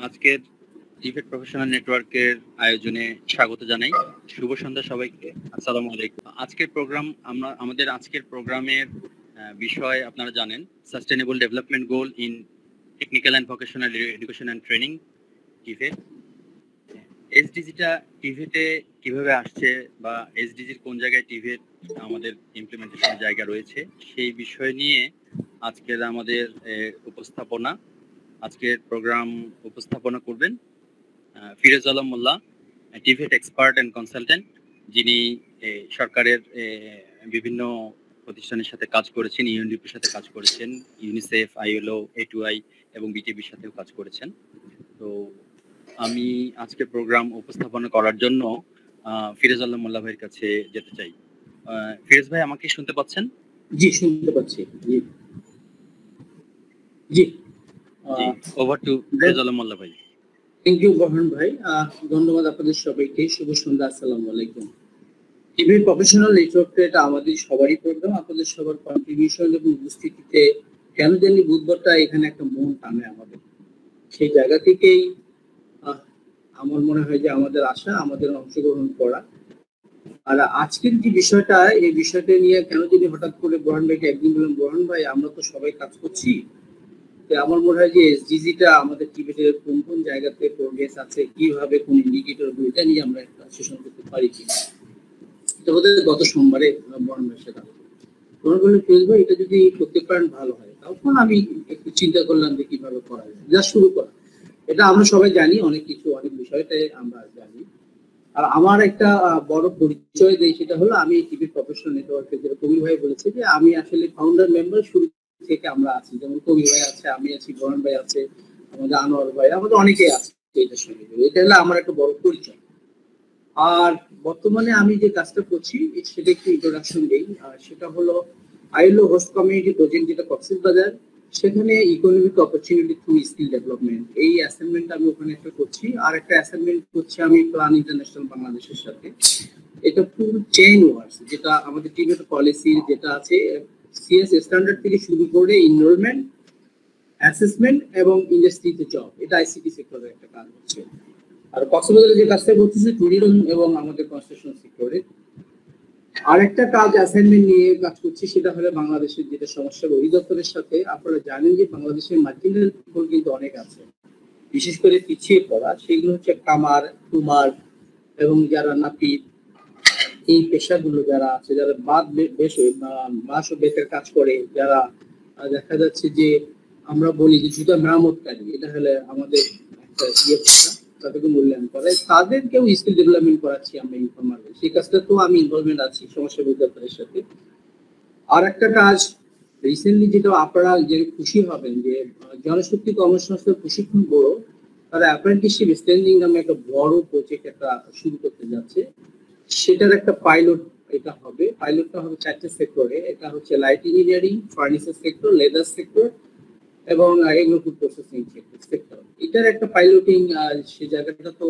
আজকের TVET professional নেটওয়ার্কের আয়োজনে স্বাগত জানাই। শুভ সন্ধ্যা সবাইকে। আসসালামু আলাইকুম। আমাদের আজকের প্রোগ্রামের বিষয় আপনারা জানেন, sustainable development goal in technical and vocational education and training TVET. এসডিজিটা টিভেটে কিভাবে আসছে বা এসডিজির কোন জায়গায় টিভেট আমাদের ইমপ্লিমেন্টেশনের জায়গা রয়েছে সেই বিষয় নিয়ে আজকের আমাদের উপস্থাপনা, আজকের প্রোগ্রাম উপস্থাপনা করবেন ফিরোজ আলম মোল্লা, টিভেট এক্সপার্ট অ্যান্ড কনসালটেন্ট, যিনি সরকারের বিভিন্ন প্রতিষ্ঠানের সাথে কাজ করেছেন, ইউএনডিপির সাথে কাজ করেছেন, ইউনিসেফ, আইএলও, A2I এবং বিটিভির সাথেও কাজ করেছেন। তো আমি আজকে প্রোগ্রাম উপস্থাপনা করার জন্য ফিরোজ আলম মোল্লা ভাইয়ের কাছে যেতে চাই। ফিরোজ ভাই, আমাকে শুনতে পাচ্ছেন? জি, শুনতে পাচ্ছি। জি জি, ওভার টু ফিরোজ আলম মোল্লা ভাই। থ্যাংক ইউ বরহান ভাই। ধন্যবাদ আপনাদের সবাইকে। শুভ সন্ধ্যা, আসসালামু আলাইকুম। টিভি প্রফেশনাল নেটওয়ার্কটা এটা আমাদের সবারই প্রোগ্রাম। আপনাদের সবার কন্ট্রিবিউশন এবং উপস্থিতিতে কেন জানি বুধবারটা এখানে একটা মন টানে আমাদের। সেই জায়গা থেকেই আমার মনে হয় যে আমাদের আশা, আমাদের অংশগ্রহণ করা। আর আজকের যে বিষয়টা, এই বিষয়টা নিয়ে কেন জানি হঠাৎ করে বরহান ভাইকে একদিন বললাম, বরহান ভাই আমরা তো সবাই কাজ করছি, আমার মনে হয় যে এসডিজিটা আমাদের টিবেটের কোন কোন জায়গাতে প্রোগ্রেস আছে, কিভাবে কোন ইন্ডিকেটর এটা নিয়ে আমরা একটা সেশন করতে পারি কিনা। এটা বোধহয় গত সোমবারে বর্ণনা সেটা বললো ফিরোজ ভাই এটা যদি করতে পারেন ভালো হয়। তখন আমি একটু চিন্তা করলাম যে কিভাবে করা যায়, যা শুরু করা। এটা আমরা সবাই জানি, অনেক কিছু অনেক বিষয়টাই আমরা জানি। আর আমার একটা বড় পরিচয় দেই, সেটা হলো আমি টিভি প্রফেশনাল নেটওয়ার্কের, যেটা কবির ভাই বলেছে যে আমি আসলে ফাউন্ডার মেম্বার শুরু থেকে আমরা আছি। যেমন কবি ভাই আছে, আমি আছি, বরণ ভাই আছে, আমাদের আনোয়ার ভাই, আমাদের অনেকেই আছে এটার সঙ্গে। এটা হলো আমার একটা বড় পরিচয়। আর বর্তমানে আমি যে কাজটা করছি সেটা একটু ইন্ট্রোডাকশন দেই। সেটা হলো আইএলও হোস্ট কমিউনিটি প্রজেক্ট, যেটা কক্সবাজার, সেখানে economic opportunity through skill development, এই অ্যাসাইনমেন্ট আমি ওখানে একটা করছি। আর একটা অ্যাসাইনমেন্ট করছি আমি প্ল্যান ইন্টারন্যাশনাল বাংলাদেশের সাথে। এটা ফুল চেইন ওয়ার্কস, যেটা আমাদের টিমের পলিসি যেটা আছে, সিএস স্ট্যান্ডার্ড থেকে শুরু করে এনরোলমেন্ট, অ্যাসেসমেন্ট এবং ইন্ডাস্ট্রিতে জব, এটা আইসিটি সেক্টরের একটা কাজ হচ্ছে। আর কক্সবাজারে যে কাজটা করতেছে ট্যুরিজম এবং আমাদের কনস্ট্রাকশন সেক্টরে। আরেকটা কাজ অ্যাসাইনমেন্ট নিয়ে কাজ করছি, সেটা হলো বাংলাদেশের যেটা সমস্যা অধিদপ্তরের সাথে। আপনারা জানেন যে বাংলাদেশের মার্জিনাল পিপল কিন্তু অনেক আছে, বিশেষ করে পিছিয়ে পড়া। সেগুলো হচ্ছে কামার, কুমার এবং যারা নাপিত, এই পেশাগুলো যারা আছে, যারা বাঁশ ও বেতের কাজ করে, যারা দেখা যাচ্ছে যে আমরা বলি যে জুতা মেরামতকারী, এটা হলে আমাদের একটা পেশা, তাদেরকে মূল্যায়ন করে, তাদেরকেও স্কিল ডেভেলপমেন্ট করাচ্ছি আমরা ইনফর্মালি। সেই কাজটা তো আমি ইনভলভমেন্ট আছি সমস্যা অধিদপ্তরের সাথে। আর একটা কাজ রিসেন্টলি যেটা আপনারা যে খুশি হবেন, যে জনশক্তি কর্মসংস্থান প্রশিক্ষণ ব্যুরো তারা অ্যাপ্রেন্টিসশিপ স্ট্যান্ডিং নামে একটা বড় প্রজেক্ট একটা শুরু করতে যাচ্ছে। সেটার একটা পাইলট এটা হবে। পাইলটটা হবে 4টে সেক্টরে। এটা হচ্ছে light engineering, furniture sector, leather sector এবং এগ্রো ফুড প্রসেসিং সেক্টর। এটার একটা পাইলটিং সে জায়গাটা তো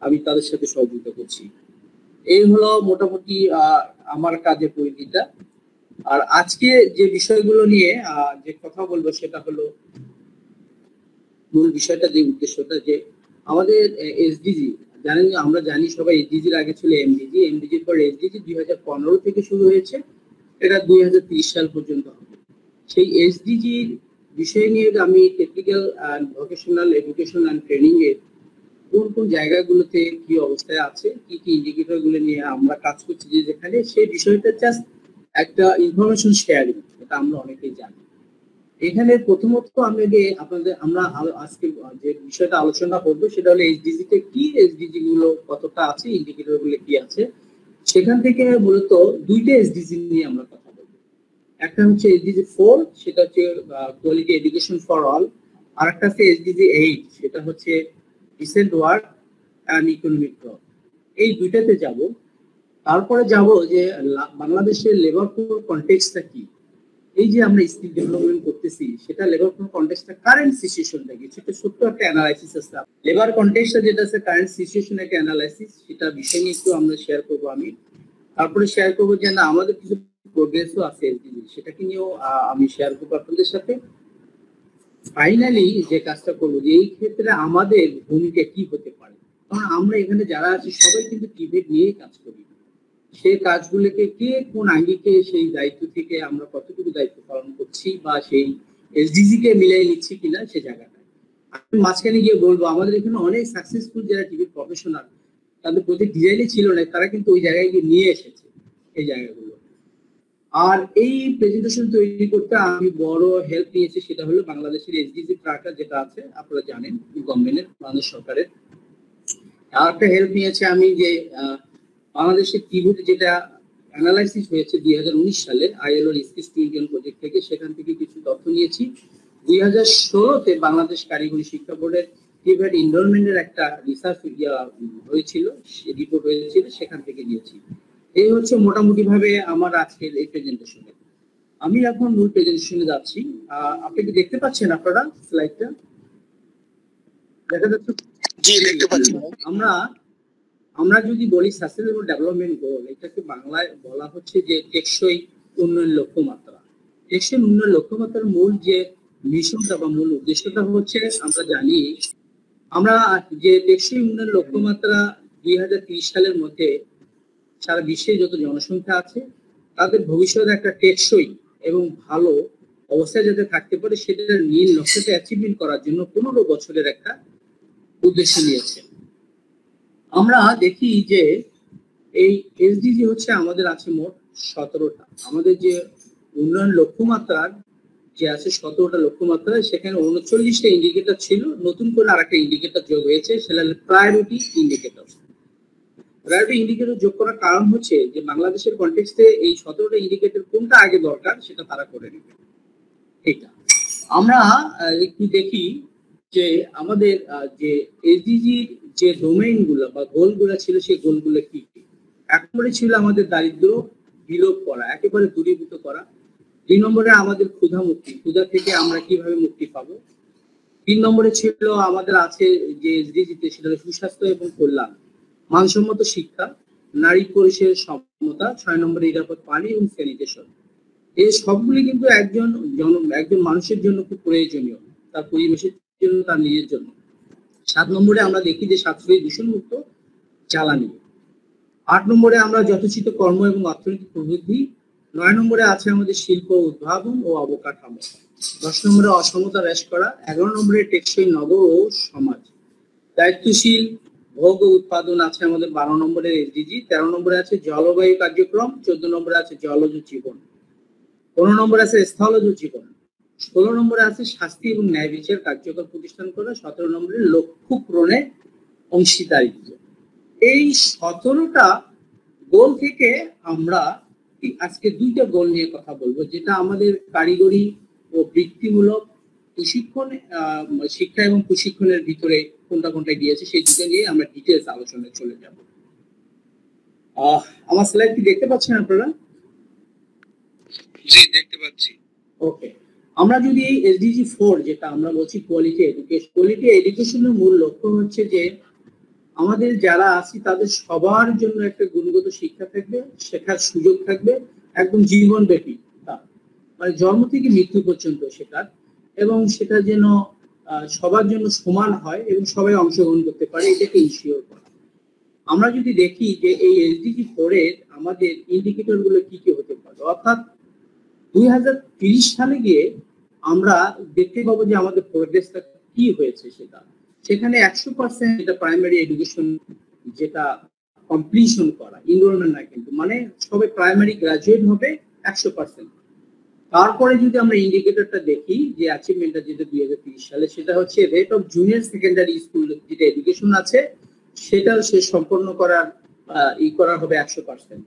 আমি তাদের সাথে সহযোগিতা করছি। এই হলো মোটামুটি আমার কাজের পরিধিটা। আর আজকে যে বিষয়গুলো নিয়ে যে কথা বলবো সেটা হলো, মূল বিষয়টা, যে উদ্দেশ্যটা, যে আমাদের এসডিজি, জানেন আমরা জানি সবাই এসডিজির আগে ছিল এমডিজি, এমডিজির পর এসডিজি 2015 থেকে শুরু হয়েছে, এটা 2030 সাল পর্যন্ত হবে। সেই এসডিজির বিষয় নিয়ে আমি technical and vocational education and training এর কোন কোন জায়গাগুলোতে কি অবস্থায় আছে, কি কি ইন্ডিকেটর গুলো নিয়ে আমরা কাজ করছি, যে যেখানে সেই বিষয়টা জাস্ট একটা ইনফরমেশন শেয়ারিং, এটা আমরা অনেকেই জানি। এখানে প্রথমত আমরা আজকে যে বিষয়টা আলোচনা করবো সেটা হলো এসডিজি তে কি, এসডিজি গুলো কতটা আছে, ইন্ডিকেটর গুলো কি আছে। সেখান থেকে মূলত দুইটা এসডিজি নিয়ে আমরা কথা বলবো। একটা হচ্ছে এসডিজি 4, সেটা হচ্ছে কোয়ালিটি এডুকেশন ফর অল। আর একটা হচ্ছে এসডিজি 8, সেটা হচ্ছে decent work and economic growth. এই দুইটাতে যাব। তারপরে যাব যে বাংলাদেশের লেবার ফোর্স কনটেক্সটটা কি, এই যে আমরা স্কিল ডেভেলপমেন্ট করতেছি সেটা লেবার ফোর্স কনটেক্সটটা কারেন্ট সিচুয়েশনটা কি, সেটা ছোট্ট একটা অ্যানালাইসিস আছে। লেবার কনটেক্সটটা যেটা আছে কারেন্ট সিচুয়েশন একটা অ্যানালাইসিস, সেটা বিষয় নিয়ে একটু আমরা শেয়ার করবো আমি। তারপরে শেয়ার করবো যে না আমাদের কিছু প্রোগ্রেসও আছে এসডিজি, সেটাকে নিয়েও আমি শেয়ার করবো আপনাদের সাথে। ফাইনালি যে কাজটা করবো যে এই ক্ষেত্রে আমাদের ভূমিকা কি হতে পারে, কারণ আমরা এখানে যারা আছি সবাই কিন্তু টিভেট নিয়েই কাজ করি। সেই কাজগুলোকে কে কোন আঙ্গিকে সেই দায়িত্ব থেকে আমরা কতটুকু দায়িত্ব পালন করছি বা সেই এসডিজি কে মিলাই নিচ্ছি কিনা সে জায়গাটায় আমি মাঝখানে গিয়ে বলবো আমাদের এখানে অনেক সাকসেসফুল যারা টিভি প্রফেশনাল তাদের প্রতি ডিজাইনই ছিল না, তারা কিন্তু ওই জায়গায় গিয়ে নিয়ে এসেছে এই জায়গাগুলো। আর এই প্রেজেন্টেশন তৈরি করতে আমি বড় হেল্প নিয়েছি, সেটা হলো বাংলাদেশের এসডিজি ট্রাকার যেটা আছে আপনারা জানেন গভর্নমেন্টের বাংলাদেশ সরকারের। আর একটা হেল্প নিয়েছে আমি যে বাংলাদেশের টিভিতে যেটা অ্যানালাইসিস হয়েছে 2019 সালে আইএলও স্কিস ইন্ডিয়ান প্রজেক্ট থেকে, সেখান থেকে কিছু তথ্য নিয়েছি। 2016-তে বাংলাদেশ কারিগরি শিক্ষা বোর্ডের টিভেট এনরোলমেন্টের একটা রিসার্চ হয়েছিল, রিপোর্ট হয়েছিল, সেখান থেকে নিয়েছি। এই হচ্ছে মোটামুটি ভাবে আমার আজকের এই প্রেজেন্টেশনে। আমি এখন মূল প্রেজেন্টেশনে যাচ্ছি। আপনি কি দেখতে পাচ্ছেন আপনারা স্লাইডটা? দেখা যাচ্ছে? জি, দেখতে পাচ্ছি। আমরা যদি বলি সাস্টেনেবল ডেভেলপমেন্ট গোল, এটাকে বাংলায় বলা হচ্ছে যে টেকসই উন্নয়ন লক্ষ্যমাত্রা। টেকসই উন্নয়ন লক্ষ্যমাত্রার মূল যে মিশনটা বা মূল উদ্দেশ্যটা হচ্ছে আমরা জানি আমরা যে টেকসই উন্নয়ন লক্ষ্যমাত্রা 2030 সালের মধ্যে সারা বিশ্বে যত জনসংখ্যা আছে তাদের ভবিষ্যতে একটা টেকসই এবং ভালো অবস্থায় যাতে থাকতে পারে সেটার নীল লক্ষ্যটা অ্যাচিভমেন্ট করার জন্য 15 বছরের একটা উদ্দেশ্য নিয়েছে। আমরা দেখি যে এই এসডিজি হচ্ছে আমাদের আছে মোট 17টা। আমাদের যে উন্নয়ন লক্ষ্যমাত্রার যে আছে 17টা লক্ষ্যমাত্রা, সেখানে 39টা ইন্ডিকেটর ছিল, নতুন করে আরেকটা ইন্ডিকেটর যোগ হয়েছে, সেটা হলো প্রায়োরিটি ইন্ডিকেটর। প্রায়োরিটি ইন্ডিকেটর যোগ করার কারণ হচ্ছে যে বাংলাদেশের কনটেক্সটে এই 17টা ইন্ডিকেটর কোনটা আগে দরকার সেটা তারা করে নেবে। এটা আমরা একটু দেখি যে আমাদের যে এসডিজি যে ডোমেইন গুলো বা গোল গুলো ছিল সেই গোলগুলো কি কি। এক নম্বরে ছিল আমাদের দারিদ্র বিলোপ করা, একেবারে দূরীভূত করা। 2 নম্বরে আমাদের ক্ষুধা মুক্তি, ক্ষুধা থেকে আমরা কিভাবে মুক্তি পাবো। 3 নম্বরে ছিল আমাদের আছে যে এসডিজিতে সেটা সুস্বাস্থ্য এবং কল্যাণ, মানসম্মত শিক্ষা, নারী পুরুষের সমতা। 6 নম্বরে নিরাপদ পানি এবং স্যানিটেশন। এই সবগুলি কিন্তু একজন মানুষের জন্য খুব প্রয়োজনীয়, তার পরিবেশের জন্য, তার নিজের জন্য। 7 নম্বরে আমরা দেখি যে সাশ্রয়ী দূষণমুক্ত জ্বালানি। 8 নম্বরে আমরা যথোচিত কর্ম এবং অর্থনৈতিক প্রবৃদ্ধি। 9 নম্বরে আছে আমাদের শিল্প উদ্ভাবন ও অবকাঠামো। 10 নম্বরে অসমতা হ্রাস করা। 11 নম্বরে টেকসই নগর ও সমাজ। দায়িত্বশীল ভোগ ও উৎপাদন আছে আমাদের 12 নম্বরের এসডিজি। 13 নম্বরে আছে জলবায়ু কার্যক্রম। 14 নম্বরে আছে জলজ জীবন। 15 নম্বরে আছে স্থলজ জীবন। 16 নম্বরে আছে শাস্তি এবং ন্যায় বিচার কার্যকর প্রতিষ্ঠান করা। 17 নম্বরে লক্ষ্য পূরণে অংশীদারিত্ব। এই 17টা গোল থেকে আমরা আজকে 2টা গোল নিয়ে কথা বলবো, যেটা আমাদের কারিগরি ও বৃত্তিমূলক প্রশিক্ষণ, শিক্ষা এবং প্রশিক্ষণের ভিতরে কোনটা কোনটা গিয়েছে সেই দুটো নিয়ে আমরা ডিটেলস আলোচনায় চলে যাব। আমার স্লাইড কি দেখতে পাচ্ছেন আপনারা? জি, দেখতে পাচ্ছি। ওকে, আমরা যদি এসডিজি 4 যেটা আমরা বলছি কোয়ালিটি এডুকেশন, কোয়ালিটি এডুকেশনের মূল লক্ষ্য হচ্ছে যে আমাদের যারা আছি তাদের সবার জন্য একটা গুণগত শিক্ষা থাকবে, শেখার সুযোগ থাকবে একদম জীবনব্যাপী, মানে জন্ম থেকে মৃত্যু পর্যন্ত শেখার, এবং সেটা যেন সবার জন্য সমান হয় এবং সবাই অংশগ্রহণ করতে পারে, এটাকে ইনশিওর করা। আমরা যদি দেখি যে এই এসডিজি 4 এর আমাদের ইন্ডিকেটর গুলো কি কি হতে পারে, অর্থাৎ 2030 সালে গিয়ে আমরা দেখতে পাবো যে আমাদের প্রোগ্রেসটা কি হয়েছে। সেখানে 100% এটা প্রাইমারি এডুকেশন যেটা কমপ্লিশন করা, এনরোলমেন্ট না কিন্তু, মানে সবাই প্রাইমারি গ্রাজুয়েট হবে 100%। তারপরে যদি আমরা ইন্ডিকেটরটা দেখি যে অ্যাচিভমেন্টটা যেটা 2030 সালে, সেটা হচ্ছে rate of junior secondary school যেটা এডুকেশন আছে সেটা সে সম্পন্ন করার করা হবে 100%।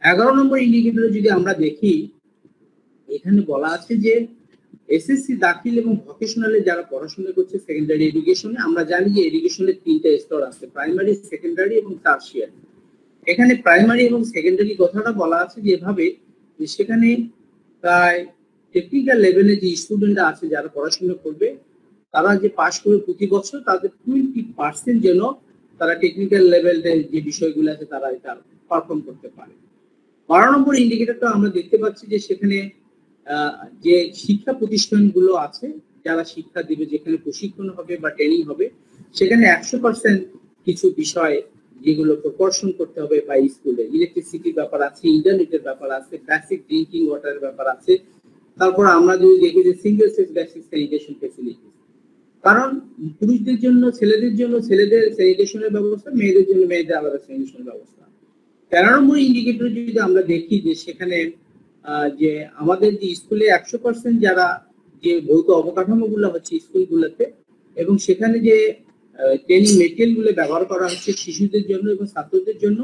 11 নম্বর ইন্ডিকেটরে যদি আমরা দেখি, এখানে বলা আছে যে এসএসসি দাখিল এবং ভোকেশনালে যারা পড়াশোনা করছে সেকেন্ডারি এডুকেশনে, আমরা জানি যে এডুকেশনের 3টা স্তর আছে, প্রাইমারি, সেকেন্ডারি এবং টারশিয়ারি। এখানে প্রাইমারি এবং সেকেন্ডারি কথাটা বলা আছে যেভাবে সেখানে প্রায় টেকনিক্যাল লেভেলে যে স্টুডেন্টরা আছে যারা পড়াশোনা করবে, তারা যে পাস করে প্রতি বছর তাদের 20% যেন তারা টেকনিক্যাল লেভেলের যে বিষয়গুলো আছে তারা এটা পারফর্ম করতে পারে। 12 নম্বর ইন্ডিকেটরটা আমরা দেখতে পাচ্ছি যে সেখানে যে শিক্ষা প্রতিষ্ঠানগুলো আছে যারা শিক্ষা দিবে, যেখানে প্রশিক্ষণ হবে বা ট্রেনিং হবে, সেখানে 100% কিছু বিষয় যেগুলো প্রপোর্শন করতে হবে বা স্কুলে ইলেকট্রিসিটির ব্যাপার আছে, ইন্টারনেটের ব্যাপার আছে, বেসিক ড্রিঙ্কিং ওয়াটারের ব্যাপার আছে। তারপর আমরা যদি দেখি যে single sex basic sanitation facility, কারণ পুরুষদের জন্য ছেলেদের স্যানিটেশনের ব্যবস্থা, মেয়েদের জন্য মেয়েদের আলাদা স্যানিটেশনের ব্যবস্থা। 13 নম্বর ইন্ডিকেটর যদি আমরা দেখি যে সেখানে যে আমাদের যে স্কুলে 100% যারা যে ভৌত অবকাঠামো গুলো হচ্ছে স্কুলগুলোতে, এবং সেখানে যে ট্রেনিং মেটেরিয়াল গুলো ব্যবহার করা হচ্ছে শিশুদের জন্য এবং ছাত্রদের জন্য,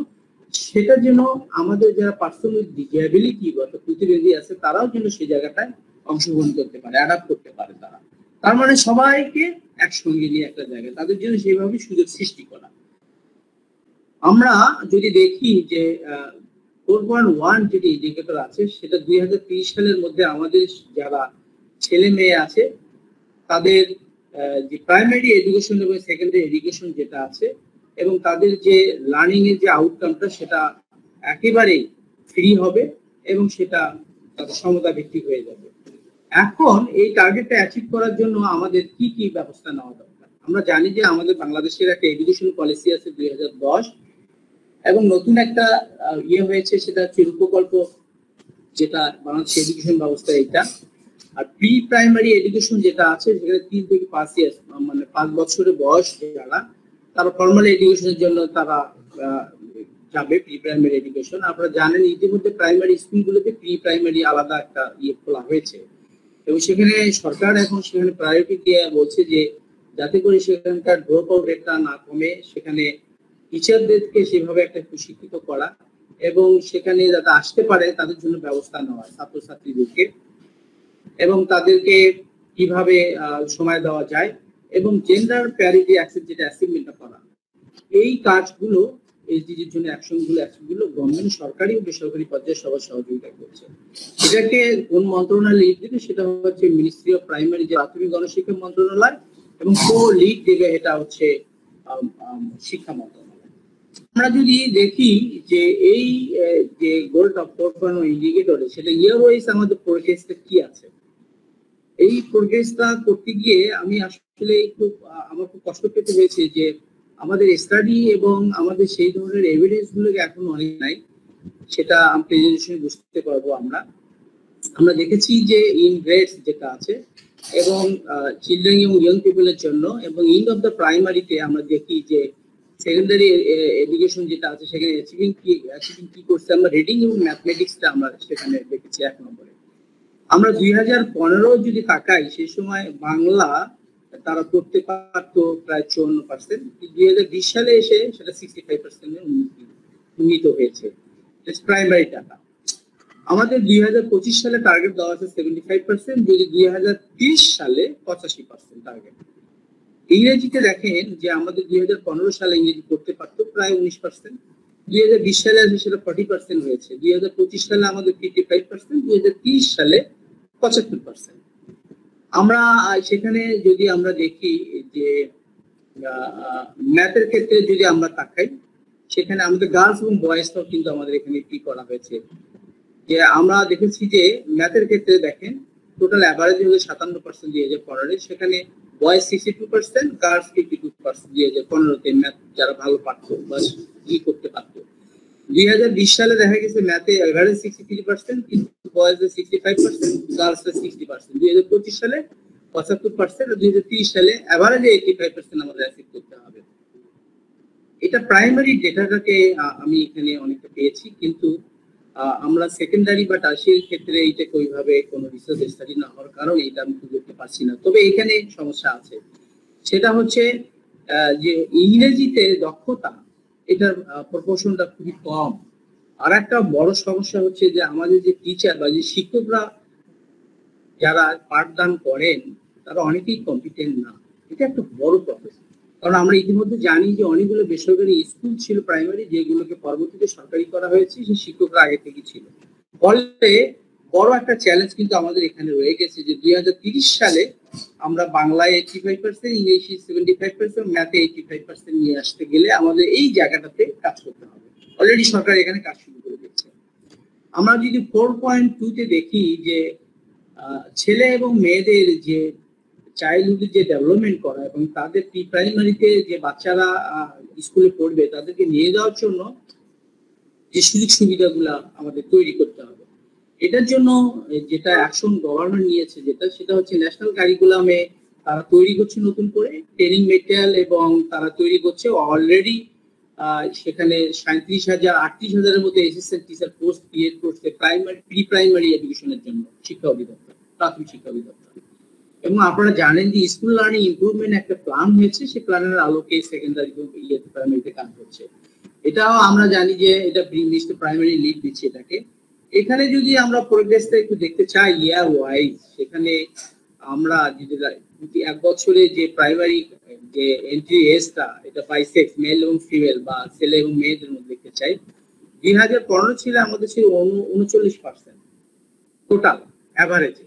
সেটা যেন আমাদের যারা পার্সন উইথ ডিসএবিলিটি বা প্রতিবন্ধী আছে তারাও যেন সেই জায়গাটায় অংশগ্রহণ করতে পারে, অ্যাডাপ্ট করতে পারে। তার মানে সবাইকে একসঙ্গে নিয়ে একটা জায়গায় তাদের জন্য সেইভাবে সুযোগ সৃষ্টি করা। আমরা যদি দেখি যে 4.1 যেটি ইন্ডিকেটর আছে, সেটা 2030 সালের মধ্যে আমাদের যারা ছেলে মেয়ে আছে তাদের যে প্রাইমারি এডুকেশন এবং সেকেন্ডারি এডুকেশন যেটা আছে, এবং তাদের যে লার্নিং এর যে আউটকামটা সেটা একেবারেই ফ্রি হবে এবং সেটা সমতা ভিত্তিক হয়ে যাবে। এখন এই টার্গেটটা অ্যাচিভ করার জন্য আমাদের কি কি ব্যবস্থা নেওয়া দরকার? আমরা জানি যে আমাদের বাংলাদেশের একটা এডুকেশন পলিসি আছে 2010, এবং নতুন একটা হয়েছে, সেটা হচ্ছে রূপকল্প, যেটা বাংলাদেশের এডুকেশন ব্যবস্থা এটা। আর প্রি প্রাইমারি এডুকেশন যেটা আছে সেখানে 3 থেকে 5 ইয়ার, মানে 5 বছরের বয়স যারা, তারা ফর্মাল এডুকেশনের জন্য তারা যাবে প্রি প্রাইমারি এডুকেশন। আপনারা জানেন ইতিমধ্যে প্রাইমারি স্কুলগুলোতে প্রি প্রাইমারি আলাদা একটা খোলা হয়েছে, এবং সেখানে সরকার এখন সেখানে প্রায়োরিটি দিয়ে বলছে যে যাতে করে সেখানকার ড্রপ আউট রেটটা না কমে, সেখানে টিচারদেরকে সেভাবে একটা প্রশিক্ষিত করা এবং সেখানে যাতে আসতে পারে তাদের জন্য ব্যবস্থা নেওয়া, ছাত্রছাত্রীদেরকে, এবং তাদেরকে কিভাবে সময় দেওয়া যায়, এবং জেন্ডার প্যারিটি অ্যাক্সেস যেটা অ্যাচিভমেন্টটা করা, এই কাজগুলো এসডিজির জন্য অ্যাকশনগুলো গভর্নমেন্ট সরকারি ও বেসরকারি পর্যায়ে সবার সহযোগিতা করছে। এটাকে কোন মন্ত্রণালয় লিড দেবে? সেটা হচ্ছে মিনিস্ট্রি অফ প্রাইমারি, যে প্রাথমিক গণশিক্ষা মন্ত্রণালয়, এবং কো লিড দেবে এটা হচ্ছে শিক্ষা মন্ত্রণালয়। আমরা যদি দেখি যে এই যে গোলটা 4.1 ইন্ডিকেটরে, সেটা ইয়ার ওয়াইজ আমাদের প্রোগ্রেসটা কি আছে, এই প্রোগ্রেসটা করতে গিয়ে আমি আসলে আমার খুব কষ্ট পেতে হয়েছে যে আমাদের স্টাডি এবং আমাদের সেই ধরনের এভিডেন্স গুলোকে এখন অনেক নাই, সেটা প্রেজেন্টেশনে বুঝতে পারবো। আমরা দেখেছি যে ইন গ্রেডস যেটা আছে, এবং চিলড্রেন এবং ইয়ং পিপলের জন্য, এবং এন্ড অফ দ্য প্রাইমারিতে আমরা দেখি যে সেকেন্ডারি এডুকেশন যেটা আছে সেখানে অ্যাচিভিং কি করছে, আমরা রিডিং এবং ম্যাথমেটিক্সটা আমরা সেখানে দেখেছি 1 নম্বরে। আমরা 2015 যদি তাকাই, সেই সময় বাংলা তারা করতে পারতো প্রায় 54%, 2020 সালে এসে সেটা 65% উন্নীত হয়েছে প্রাইমারি ডাটা। আমাদের 2025 সালে টার্গেট দেওয়া আছে 75%, যদি 2030 সালে 85% টার্গেট। ইংরেজিতে দেখেন যে আমাদের 2015 সালে ইংরেজি করতে পারতো প্রায় 19%, 2020 সালে আসে সেটা 40% হয়েছে, 2025 সালে আমাদের 55%, 2030 সালে 75%। আমরা সেখানে যদি আমরা দেখি যে ম্যাথের ক্ষেত্রে যদি আমরা তাকাই, সেখানে আমাদের গার্লস এবং বয়েজটাও কিন্তু আমাদের এখানে কি করা হয়েছে, যে আমরা দেখেছি যে ম্যাথের ক্ষেত্রে দেখেন টোটাল অ্যাভারেজ হলো 57% 2015, সেখানে বয়েজ 62%, গার্লস 52% 2015-তে ম্যাথ যারা ভালো পারতো বা করতে পারতো। 2020 সালে দেখা গেছে ম্যাথে অ্যাভারেজ 63%, কিন্তু বয়েজে 65%, গার্লসে 60%, 2025 সালে 75%, আর 2030 সালে অ্যাভারেজে 85% আমাদের অ্যাচিভ করতে হবে। এটা প্রাইমারি ডেটাটাকে আমি এখানে অনেকটা পেয়েছি, কিন্তু আমরা সেকেন্ডারি বা টার্সিয়ারি ক্ষেত্রে এইটাকে ওইভাবে কোনো রিসার্চ স্টাডি না হওয়ার কারণে এটা আমি করতে পারছি না। তবে এখানে সমস্যা আছে, সেটা হচ্ছে যে ইংরেজিতে দক্ষতা, এটার প্রপোর্শনটা খুবই কম। আর একটা বড় সমস্যা হচ্ছে যে আমাদের যে টিচার বা যে শিক্ষকরা যারা পাঠদান করেন তারা অনেকেই কম্পিটেন্ট না। এটা একটা বড় প্রবলেম, কারণ আমরা ইতিমধ্যে জানি যে অনেকগুলো বেসরকারি স্কুল ছিল প্রাইমারি, যেগুলোকে পরবর্তীতে সরকারি করা হয়েছে, সেই শিক্ষকরা আগে থেকে ছিল। ফলে বড় একটা চ্যালেঞ্জ কিন্তু আমাদের এখানে রয়ে গেছে যে 2030 সালে আমরা বাংলায় 85%, ইংলিশে 75%, ম্যাথে 85% নিয়ে আসতে গেলে আমাদের এই জায়গাটাতে কাজ করতে হবে। অলরেডি সরকার এখানে কাজ শুরু করে দিচ্ছে। আমরা যদি 4.2-তে দেখি যে ছেলে এবং মেয়েদের যে চাইল্ডহুডে যে ডেভেলপমেন্ট করা এবং তাদের প্রি প্রাইমারিতে যে বাচ্চারা স্কুলে পড়বে তাদেরকে নিয়ে যাওয়ার জন্য যে সুযোগ সুবিধাগুলা আমাদের তৈরি করতে হবে। এটার জন্য যেটা অ্যাকশন গভর্নমেন্ট নিয়েছে সেটা হচ্ছে ন্যাশনাল কারিকুলামে তারা তৈরি করছে নতুন করে ট্রেনিং মেটেরিয়াল এবং তারা তৈরি করছে অলরেডি সেখানে 37,000-38,000-এর মতো অ্যাসিস্ট্যান্ট টিচার পোস্ট ক্রিয়েট করছে প্রি প্রাইমারি এডুকেশনের জন্য শিক্ষা অধিদপ্তর, প্রাথমিক শিক্ষা অধিদপ্তর। এবং আপনারা জানেন যে স্কুল লার্নিং ইমপ্রুভমেন্ট একটা প্ল্যান হয়েছে, সেই প্ল্যানের আলোকে সেকেন্ডারি প্রাইমারিতে কাজ হচ্ছে। এটাও আমরা জানি যে এটা মিনিস্টার প্রাইমারি লিড দিচ্ছে এটাকে। এখানে যদি আমরা প্রোগ্রেসটা একটু দেখতে চাই ইয়ার ওয়াইজ, সেখানে আমরা যদি এক বছরে যে প্রাইমারি যে এন্ট্রি এজটা এটা বাইসেক্স মেল এবং ফিমেল বা ছেলে এবং মেয়েদের মধ্যে দেখতে চাই, 2015 ছিল আমাদের ছিল 39% টোটাল অ্যাভারেজে,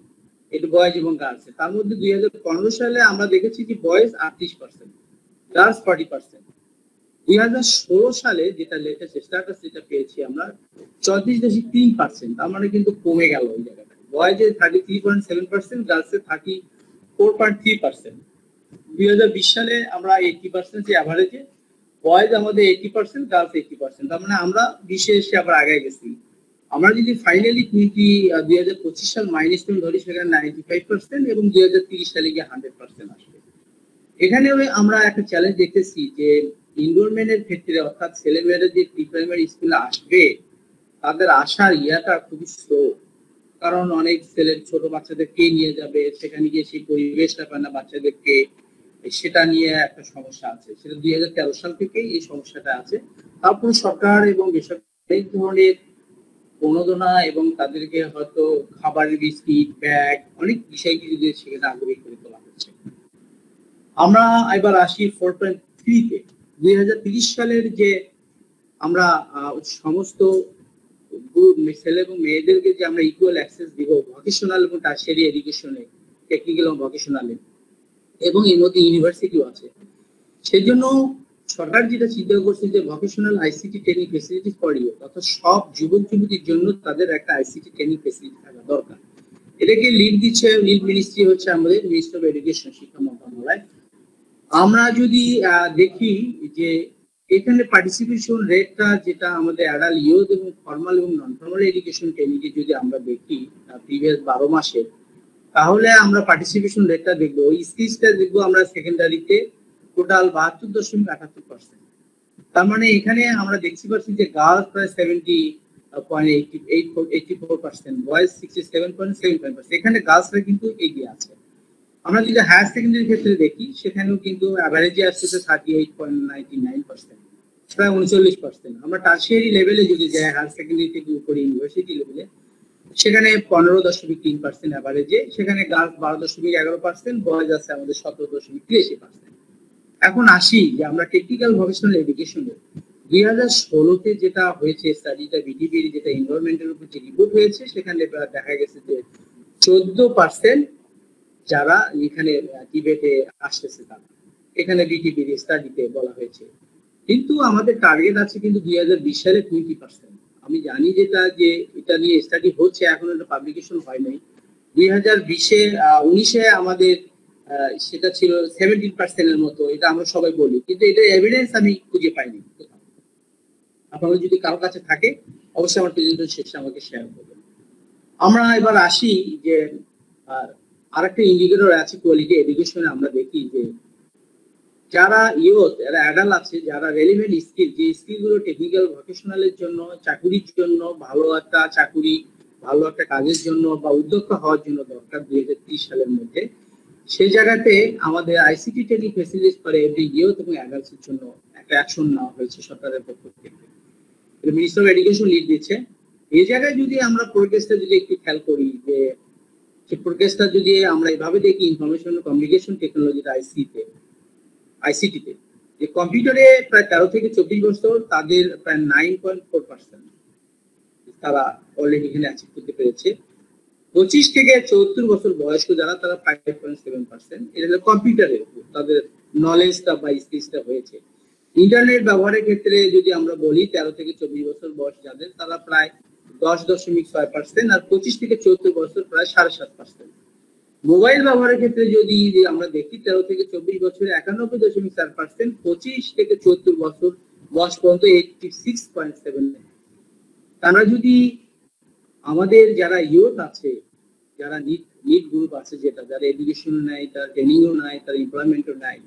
এটা বয়েজ এবং গার্লস। তার মধ্যে 2015 সালে আমরা দেখেছি যে বয়েজ 38%, গার্লস 40%। 2016 সালে যেটা লেটেস্ট স্ট্যাটাস যেটা পেয়েছি আমরা 34.3%, তার মানে কিন্তু কমে গেল ওই জায়গাটা। বয়েজে 33.7%, গার্লসে 34.3%। 2020 সালে আমরা 80% যে অ্যাভারেজে, বয়েজ আমাদের 80%, গার্লস 80%, তার মানে আমরা 20-এ এসে আবার আগে গেছি। আমরা যদি ফাইনালি 2025 সাল মাইলস্টোন ধরি সেখানে 95% এবং 2030 সালে গিয়ে 100% আসবে। এখানে আমরা একটা চ্যালেঞ্জ দেখতেছি যে এনরোলমেন্টের ক্ষেত্রে, অর্থাৎ ছেলেমেয়েরা যে প্রি প্রাইমারি স্কুলে আসবে তাদের আসার ইয়াটা খুবই স্লো, কারণ অনেক ছোট বাচ্চাদেরকে নিয়ে যাবে, সেখানে গিয়ে সেই পরিবেশটা পায় না বাচ্চাদেরকে, সেটা নিয়ে একটা সমস্যা আছে। সেটা 2013 সাল থেকেই এই সমস্যাটা আছে। তারপর সরকার এবং বেসরকারি ধরনের প্রণোদনা এবং তাদেরকে হয়তো খাবারের বিস্কিট, ব্যাগ, অনেক বিষয়কে যদি সেখানে আগ্রহী করে তোলা হচ্ছে। আমরা এবার আসি 4.3-তে। 2030 সালের যে আমরা সমস্ত ছেলে এবং মেয়েদেরকে যে আমরা ইকুয়াল অ্যাক্সেস দিব ভোকেশনাল এবং টারশিয়ারি এডুকেশনে, টেকনিক্যাল এবং ভোকেশনালে, এবং এর মধ্যে ইউনিভার্সিটিও আছে। সেজন্য সরকার যেটা চিন্তা করছে যে vocational ICT training facility for you, অর্থাৎ সব যুবক যুবতীর জন্য তাদের একটা আইসিটি ট্রেনিং ফেসিলিটি থাকা দরকার। এটাকে লিড মিনিস্ট্রি হচ্ছে আমাদের মিনিস্ট্রি অফ এডুকেশন, শিক্ষা মন্ত্রণালয়। আমরা যদি দেখি যে এখানে পার্টিসিপেশন রেটটা যেটা আমাদের অ্যাডাল্ট ইউথ এবং ফর্মাল এবং নন ফর্মাল এডুকেশন ট্রেনিং এ যদি আমরা দেখি প্রিভিয়াস 12 মাসে, তাহলে আমরা পার্টিসিপেশন রেটটা দেখবো, ওই স্কিলসটা দেখবো আমরা সেকেন্ডারিতে টোটাল 72.78%। তার মানে এখানে আমরা দেখতে পাচ্ছি যে গার্লস প্রায় 70.84%, বয়েজ 67.75%। এখানে গার্লসরা কিন্তু এগিয়ে আছে। আমরা যদি হায়ার সেকেন্ডারি ক্ষেত্রে দেখি সেখানেও কিন্তু অ্যাভারেজে আসছে 38.99%, প্রায় 39%। আমরা টারশিয়ারি লেভেলে যদি যাই, হায়ার সেকেন্ডারি থেকে উপরে ইউনিভার্সিটি লেভেলে, সেখানে 15.3% অ্যাভারেজে, সেখানে গার্লস 12.11%, বয়েজ আছে আমাদের 17.83%। এখন আসি যে আমরা টেকনিক্যাল ভোকেশনাল এডুকেশনে 2016-তে যেটা হয়েছে স্টাডিটা, বিটিবির যেটা এনভায়রনমেন্টের উপর যে রিপোর্ট হয়েছে, সেখানে দেখা গেছে যে 14% যারা এখানে টিবেটে আসতেছে তারা, এখানে বিটিবির স্টাডিতে বলা হয়েছে। কিন্তু আমাদের টার্গেট আছে কিন্তু 2020 সালে 20%। আমি জানি যেটা যে এটা নিয়ে স্টাডি হচ্ছে, এখন এটা পাবলিকেশন হয় নাই। 2019-এ আমাদের সেটা ছিল 17% মতো, এটা আমরা সবাই বলি, কিন্তু এটা এভিডেন্স আমি খুঁজে পাইনি কোথাও। আপনাদের যদি কারো কাছে থাকে অবশ্যই আমার প্রেজেন্টেশন শেষে আমাকে শেয়ার করবেন। আমরা এবার আসি যে আরেকটা ইন্ডিকেটর আছে কোয়ালিটি এডুকেশনে। আমরা দেখি যে যারা ইউথ, এরা অ্যাডাল্ট আছে, যারা রেলিভেন্ট স্কিল, যে স্কিলগুলো টেকনিক্যাল ভোকেশনালের জন্য, চাকুরির জন্য, ভালো একটা চাকুরি, ভালো একটা কাজের জন্য বা উদ্যোক্তা হওয়ার জন্য দরকার 2030 সালের মধ্যে, সেই জায়গাতে আমাদের ICT training facility for every youth এবং অ্যাডাল্টস এর জন্য একটা অ্যাকশন নেওয়া হয়েছে সরকারের পক্ষ থেকে। মিনিস্টার অফ এডুকেশন লিড দিচ্ছে। এই জায়গায় যদি আমরা প্রোগ্রেসটা যদি একটু খেয়াল করি, যে প্রোগ্রেসটা যদি আমরা এভাবে দেখি, ইনফরমেশন কমিউনিকেশন টেকনোলজিটা আইসিটিতে, যে কম্পিউটারে প্রায় 13 থেকে 24 বছর, তাদের প্রায় 9.4% তারা অলরেডি এখানে অ্যাচিভ করতে পেরেছে। 25 থেকে 74 বছর বয়স্ক যারা, তারা 5.7%। এটা হলো কম্পিউটারের তাদের নলেজটা বা স্কিলসটা হয়েছে। ইন্টারনেট ব্যবহারের ক্ষেত্রে যদি আমরা বলি 13 থেকে 24 বছর বয়স যাদের, তারা প্রায় 10.6%, আর 25 থেকে 74 বছর প্রায় 7.5%। মোবাইল ব্যবহারের ক্ষেত্রে যদি আমরা দেখি 13 থেকে 24 বছরে 91.4%, 25 থেকে 74 বছর বয়স পর্যন্ত 86.7। তারা যদি আমাদের যারা ইয়ুথ আছে, যারা নিট গ্রুপ আছে, যেটা যারা এডুকেশন নাই, তার ট্রেনিংও নাই, তার এমপ্লয়মেন্টও নাই,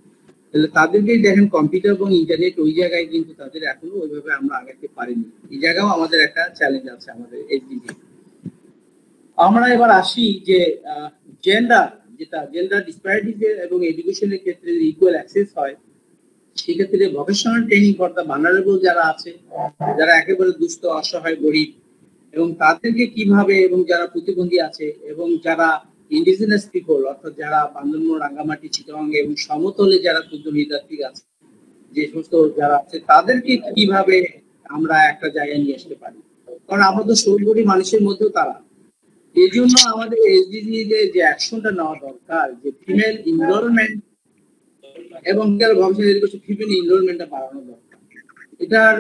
তাহলে তাদেরকে দেখেন কম্পিউটার এবং ইন্টারনেট ওই জায়গায় কিন্তু তাদের এখনো ওইভাবে আমরা আগাতে পারিনি। এই জায়গাও আমাদের একটা চ্যালেঞ্জ আছে আমাদের এসডিজি। আমরা এবার আসি যে জেন্ডার, যেটা জেন্ডার ডিসপ্যারিটিজ এবং এডুকেশনের ক্ষেত্রে ইকুয়াল অ্যাক্সেস হয়, সেক্ষেত্রে vocational training for the vulnerable যারা আছে, যারা একেবারে দুস্থ, অসহায়, গরিব, এবং তাদেরকে কিভাবে, এবং যারা প্রতিবন্ধী আছে, এবং যারা ইন্ডিজিনাস পিপল অর্থাৎ যারা বান্দরবান, রাঙ্গামাটি, চিটাগাং এবং সমতলে যারা ক্ষুদ্র নৃতাত্ত্বিক আছে, যে সমস্ত যারা আছে, তাদেরকে কিভাবে আমরা একটা জায়গায় নিয়ে আসতে পারি, কারণ আমরা তো সর্বোপরি মানুষের মধ্যেও তারা। এই জন্য আমাদের এসডিজি যে অ্যাকশনটা নেওয়া দরকার, যে ফিমেল এনরোলমেন্ট এবং ভবিষ্যৎ এডুকেশন ফিমেল এনরোলমেন্টটা বাড়ানো দরকার। এটার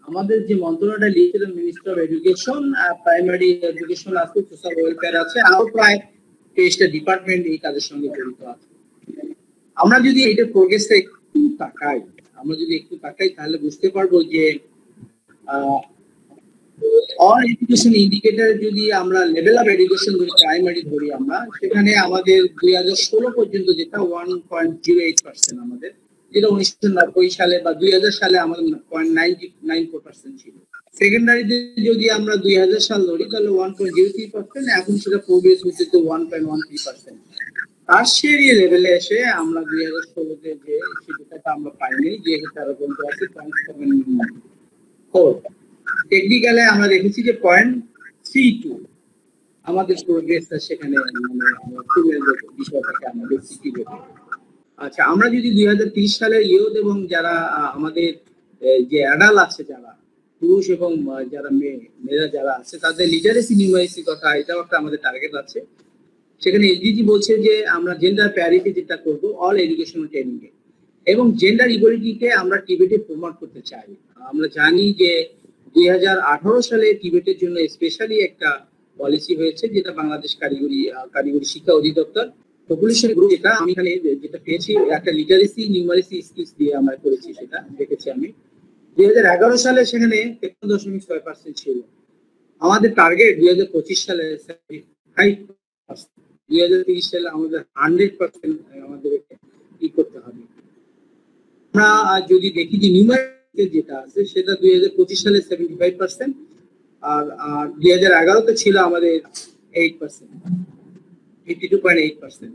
আমাদের যে মন্ত্রণালয়টা লিখেছিলেন, minister of education, primary education আছে, সোশ্যাল ওয়েলফেয়ার আছে, আরো প্রায় 23টা ডিপার্টমেন্ট এই কাজের সঙ্গে জড়িত আছে। আমরা যদি এটার প্রোগ্রেসটা একটু তাকাই, তাহলে বুঝতে পারবো যে অল এডুকেশন ইন্ডিকেটর যদি আমরা লেভেল অফ এডুকেশন ধরি, প্রাইমারি ধরি আমরা, সেখানে আমাদের 2016 পর্যন্ত যেটা 1.08% আমাদের, যেটা 1990 সালে বা 2000 সালে আমাদের 0.94% ছিল। সেকেন্ডারিতে যদি আমরা 2000 সাল ধরি তাহলে 1.03%, এখন সেটা প্রোগ্রেস হচ্ছে তো 1.13%। টারশিয়ারি লেভেলে এসে আমরা 2016-তে যে সেটা আমরা পাইনি, যে তারা বলতে আছে 0.74। টেকনিক্যালে আমরা দেখেছি যে 0.32 আমাদের প্রোগ্রেসটা সেখানে, বিষয়টাকে আমরা দেখছি কিভাবে। আচ্ছা, আমরা যদি 2030 সালের ইয়ুথ এবং যারা আমাদের যে অ্যাডাল্ট আছে, যারা পুরুষ এবং যারা মেয়েরা যারা আছে, তাদের লিটারেসি নিউমারেসি কথা, এটাও একটা আমাদের টার্গেট আছে। সেখানে এসডিজি বলছে যে আমরা জেন্ডার প্যারিটি যেটা করব অল এডুকেশনাল ট্রেনিং এ, এবং জেন্ডার ইকুয়ালিটিকে আমরা টিবেটে প্রমোট করতে চাই। আমরা জানি যে 2018 সালে টিবেটের জন্য স্পেশালি একটা পলিসি হয়েছে, যেটা বাংলাদেশ কারিগরি শিক্ষা অধিদপ্তর পপুলেশন গ্রুপ, যেটা আমি এখানে যেটা পেয়েছি একটা লিটারেসি নিউমারেসি স্কিলস দিয়ে আমরা করেছি, সেটা দেখেছি আমি। 2011 সালে সেখানে 53.6% ছিল। আমাদের টার্গেট 2025 সালে 75%, 2030 সালে আমাদের 100% আমাদের কি করতে হবে। আমরা যদি দেখি যে নিউমারেসি যেটা আছে সেটা 2025 সালে 75%, আর 2011-তে ছিল আমাদের 8%, 52.8%,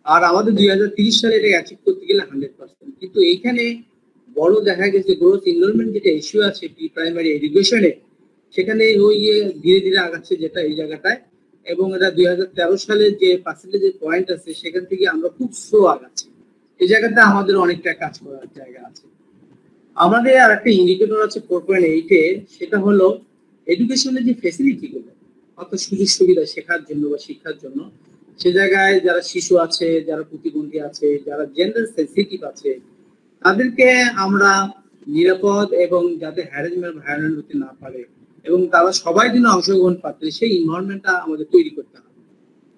আর আমাদের 2030 সালে এটা অ্যাচিভ করতে গেলে 100%। কিন্তু এইখানে বড় দেখা গেছে গ্রোথ এনরোলমেন্ট যেটা ইস্যু আছে প্রি প্রাইমারি এডুকেশনে, সেখানে ওই ধীরে ধীরে আগাচ্ছে যেটা এই জায়গাটায়, এবং এটা 2013 সালে যে পার্সেন্টেজের পয়েন্ট আছে সেখান থেকে আমরা খুব স্লো আগাচ্ছি। এই জায়গাটা আমাদের অনেকটা কাজ করার জায়গা আছে। আমাদের আর একটা ইন্ডিকেটর আছে 4.8-এ, সেটা হলো এডুকেশনের যে ফেসিলিটি গুলো, অর্থাৎ সুযোগ সুবিধা শেখার জন্য বা শিক্ষার জন্য, সে জায়গায় যারা শিশু আছে, যারা প্রতিবন্ধী আছে, যারা জেন্ডার সেনসিটিভ আছে, তাদেরকে আমরা নিরাপদ এবং যাতে হ্যারাসমেন্ট হতে না পারে এবং তারা সবাই যেন অংশগ্রহণ পাচ্ছে, সেই এনভায়রনমেন্টটা আমাদের তৈরি করতে হবে।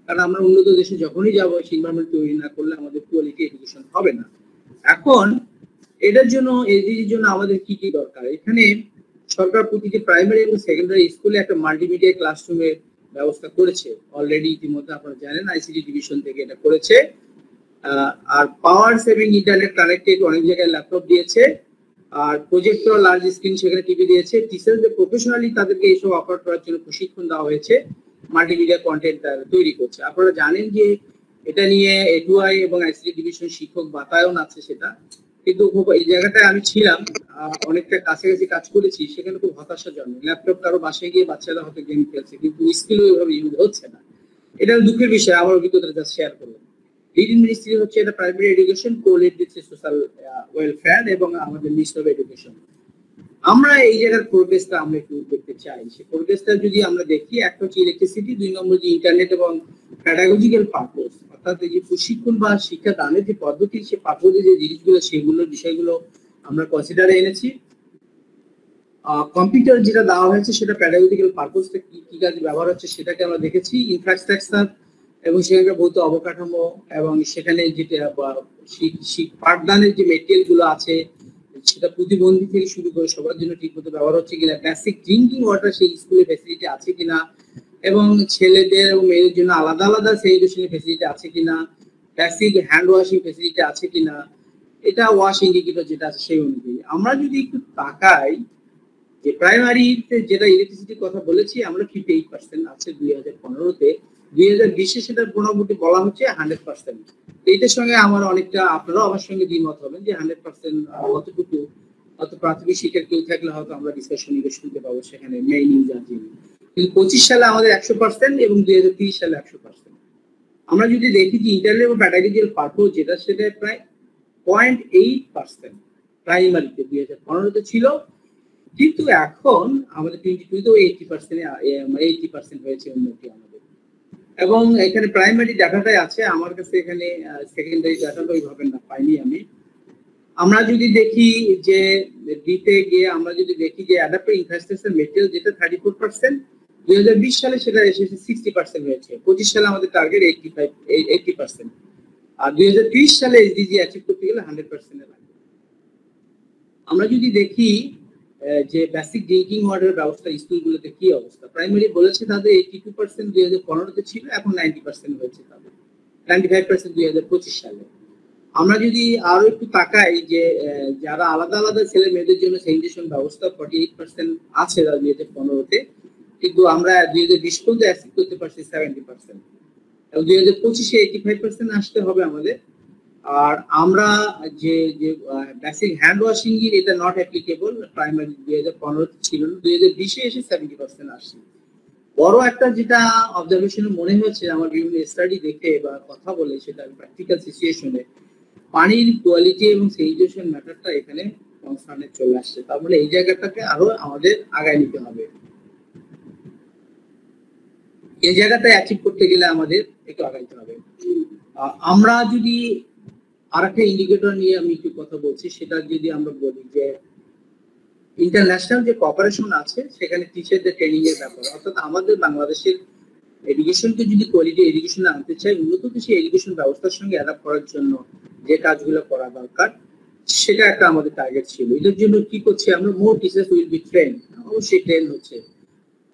কারণ আমরা উন্নত দেশে যখনই যাবো, সেই এনভায়রনমেন্ট তৈরি না করলে আমাদের কোয়ালিটি এডুকেশন হবে না। এখন এটার জন্য, এসডিজির জন্য আমাদের কি কি দরকার? এখানে সরকার প্রতিটি প্রাইমারি এবং সেকেন্ডারি স্কুলে একটা মাল্টিমিডিয়া ক্লাসরুমের ব্যবস্থা করেছে অলরেডি, ইতিমধ্যে আপনারা জানেন আইসিটি ডিভিশন থেকে এটা করেছে। আর পাওয়ার সেভিং ইন্টারনেট কানেক্টেড অনেক জায়গায় ল্যাপটপ দিয়েছে, আর প্রজেক্টর, লার্জ স্ক্রিন সেখানে টিভি দিয়েছে। টিচারদের প্রফেশনালি তাদেরকে এইসব অফার করার জন্য প্রশিক্ষণ দেওয়া হয়েছে, মাল্টিমিডিয়া কন্টেন্ট তৈরি করছে। আপনারা জানেন যে এটা নিয়ে এটুআই এবং আইসিটি ডিভিশন শিক্ষক বাতায়ন আছে সেটা, কিন্তু খুব এই জায়গাটায় আমি ছিলাম, অনেকটা কাছাকাছি কাজ করেছি, সেখানে খুব হতাশাজনক। ল্যাপটপ কারো বাসায় গিয়ে বাচ্চারা হয়তো গেম খেলছে, কিন্তু স্কিল ওইভাবে ইউজ হচ্ছে না। এটা দুঃখের বিষয়, আমার অভিজ্ঞতা জাস্ট শেয়ার করলাম। লিডিং মিনিস্ট্রি হচ্ছে এটা প্রাইমারি এডুকেশন, কো-লিড দিচ্ছে সোশ্যাল ওয়েলফেয়ার এবং আমাদের মিনিস্ট্রি অফ এডুকেশন। আমরা এই জায়গার প্রোগ্রেসটা আমরা একটু দেখতে চাই। সেই প্রোগ্রেসটা যদি আমরা দেখি, একটা হচ্ছে ইলেকট্রিসিটি, 2 নম্বর যে ইন্টারনেট এবং প্যাডাগজিক্যাল পারপোজ, অর্থাৎ এই যে প্রশিক্ষণ বা শিক্ষা দানের যে পদ্ধতি, সে পারপোজে যে জিনিসগুলো, সেগুলোর বিষয়গুলো আমরা কনসিডারে এনেছি। কম্পিউটার যেটা দেওয়া হয়েছে সেটা প্যাডাগজিক্যাল পারপোজটা কি কি কাজে ব্যবহার হচ্ছে সেটাকে আমরা দেখেছি। ইনফ্রাস্ট্রাকচার এবং সেখানে ভৌত অবকাঠামো এবং সেখানে যেটা পাঠদানের যে মেটেরিয়াল গুলো আছে সেটা প্রতিবন্ধী থেকে শুরু করে সবার জন্য ঠিক মতো ব্যবহার হচ্ছে কিনা, বেসিক ড্রিঙ্কিং ওয়াটার সেই স্কুলে ফ্যাসিলিটি আছে কিনা, এবং ছেলেদের এবং মেয়েদের জন্য আলাদা আলাদা স্যানিটেশনের ফ্যাসিলিটি আছে কিনা, বেসিক হ্যান্ড ওয়াশিং ফ্যাসিলিটি আছে কিনা, এটা ওয়াশ ইন্ডিকেটর যেটা আছে সেই অনুযায়ী। আমরা যদি একটু তাকাই যে প্রাইমারিতে যেটা ইলেকট্রিসিটির কথা বলেছি আমরা 58% আছে 2015-তে, 2020-এ সেটা মোটামুটি বলা হচ্ছে 100%। এইটার সঙ্গে আমার অনেকটা, আপনারাও আমার সঙ্গে দ্বিমত হবেন যে 100% কতটুকু, অত প্রাথমিক শিক্ষার কেউ থাকলে হয়তো আমরা ডিসকাশন শুনতে পাবো সেখানে মেইন ইউজার যিনি। কিন্তু 25 সালে আমাদের 100% এবং 2030 সালে 100%। আমরা যদি দেখি যে ইন্টারনাল এবং প্যাডাগজিক্যাল পারপোজ যেটা, সেটা প্রায় 0.8% প্রাইমারিতে 2015-তে ছিল, কিন্তু এখন আমাদের 22-তেও 80% হয়েছে উন্নতি আমাদের। এবং এখানে প্রাইমারি ডাটাটাই আছে আমার কাছে, এখানে সেকেন্ডারি ডাটাটা ওইভাবে না পাইনি আমি। আমরা যদি দেখি যে দিতে গিয়ে আমরা যদি দেখি যে অ্যাডাপ্টিভ ইনফ্রাস্ট্রাকচার মেটেরিয়াল যেটা 34%, 2020 সালে সেটা এসেছে 60% হয়েছে। 25 সালে আমাদের টার্গেট 80%, আর 2030 সালে এসডিজি অ্যাচিভ করতে গেলে 100% লাগবে। আমরা যদি দেখি যে বেসিক ড্রিঙ্কিং ওয়াটার ব্যবস্থা স্কুলগুলোতে কি অবস্থা, প্রাইমারি বলেছে তাদের 82% 2015-তে ছিল, এখন 90% হয়েছে তাদের, 95% 2025 সালে। আমরা যদি আরো একটু তাকাই যে যারা আলাদা আলাদা ছেলে মেয়েদের জন্য স্যানিটেশন ব্যবস্থা 48% আছে 2015-তে, কিন্তু আমরা 2020 পর্যন্ত অ্যাচিভ করতে পারছি 70%, এবং 2025-এ 85% আসতে হবে আমাদের। আর আমরা যে বেসিক হ্যান্ড ওয়াশিং এর এটা নট অ্যাপ্লিকেবল, প্রাইমারি 2015 ছিল না, 2020-এ এসে 70% আসছে। বড় একটা যেটা অবজারভেশন মনে হচ্ছে আমার বিভিন্ন স্টাডি দেখে বা কথা বলে, সেটা প্র্যাকটিক্যাল সিচুয়েশনে পানির কোয়ালিটি এবং স্যানিটেশন ম্যাটারটা এখানে কনসার্নে চলে আসছে। তার মানে এই জায়গাটাকে আরো আমাদের আগায় নিতে হবে। এই জায়গাটা অ্যাচিভ করতে গেলে আমাদের একটু আগাইতে হবে। আমরা যদি আরেকটা ইন্ডিকেটর নিয়ে আমি একটু কথা বলছি, সেটা যদি আমরা বলি যে ইন্টারন্যাশনাল যে কোঅপারেশন আছে সেখানে টিচারদের ট্রেনিং এর ব্যাপার, অর্থাৎ আমাদের বাংলাদেশের এডুকেশনকে যদি কোয়ালিটি এডুকেশন আনতে চাই, উন্নত কিছু এডুকেশন ব্যবস্থার সঙ্গে অ্যাডাপ্ট করার জন্য যে কাজগুলো করা দরকার, সেটা একটা আমাদের টার্গেট ছিল। এটার জন্য কি করছে আমরা, মোর টিচার্স উইল বি ট্রেন, অবশ্যই ট্রেন হচ্ছে,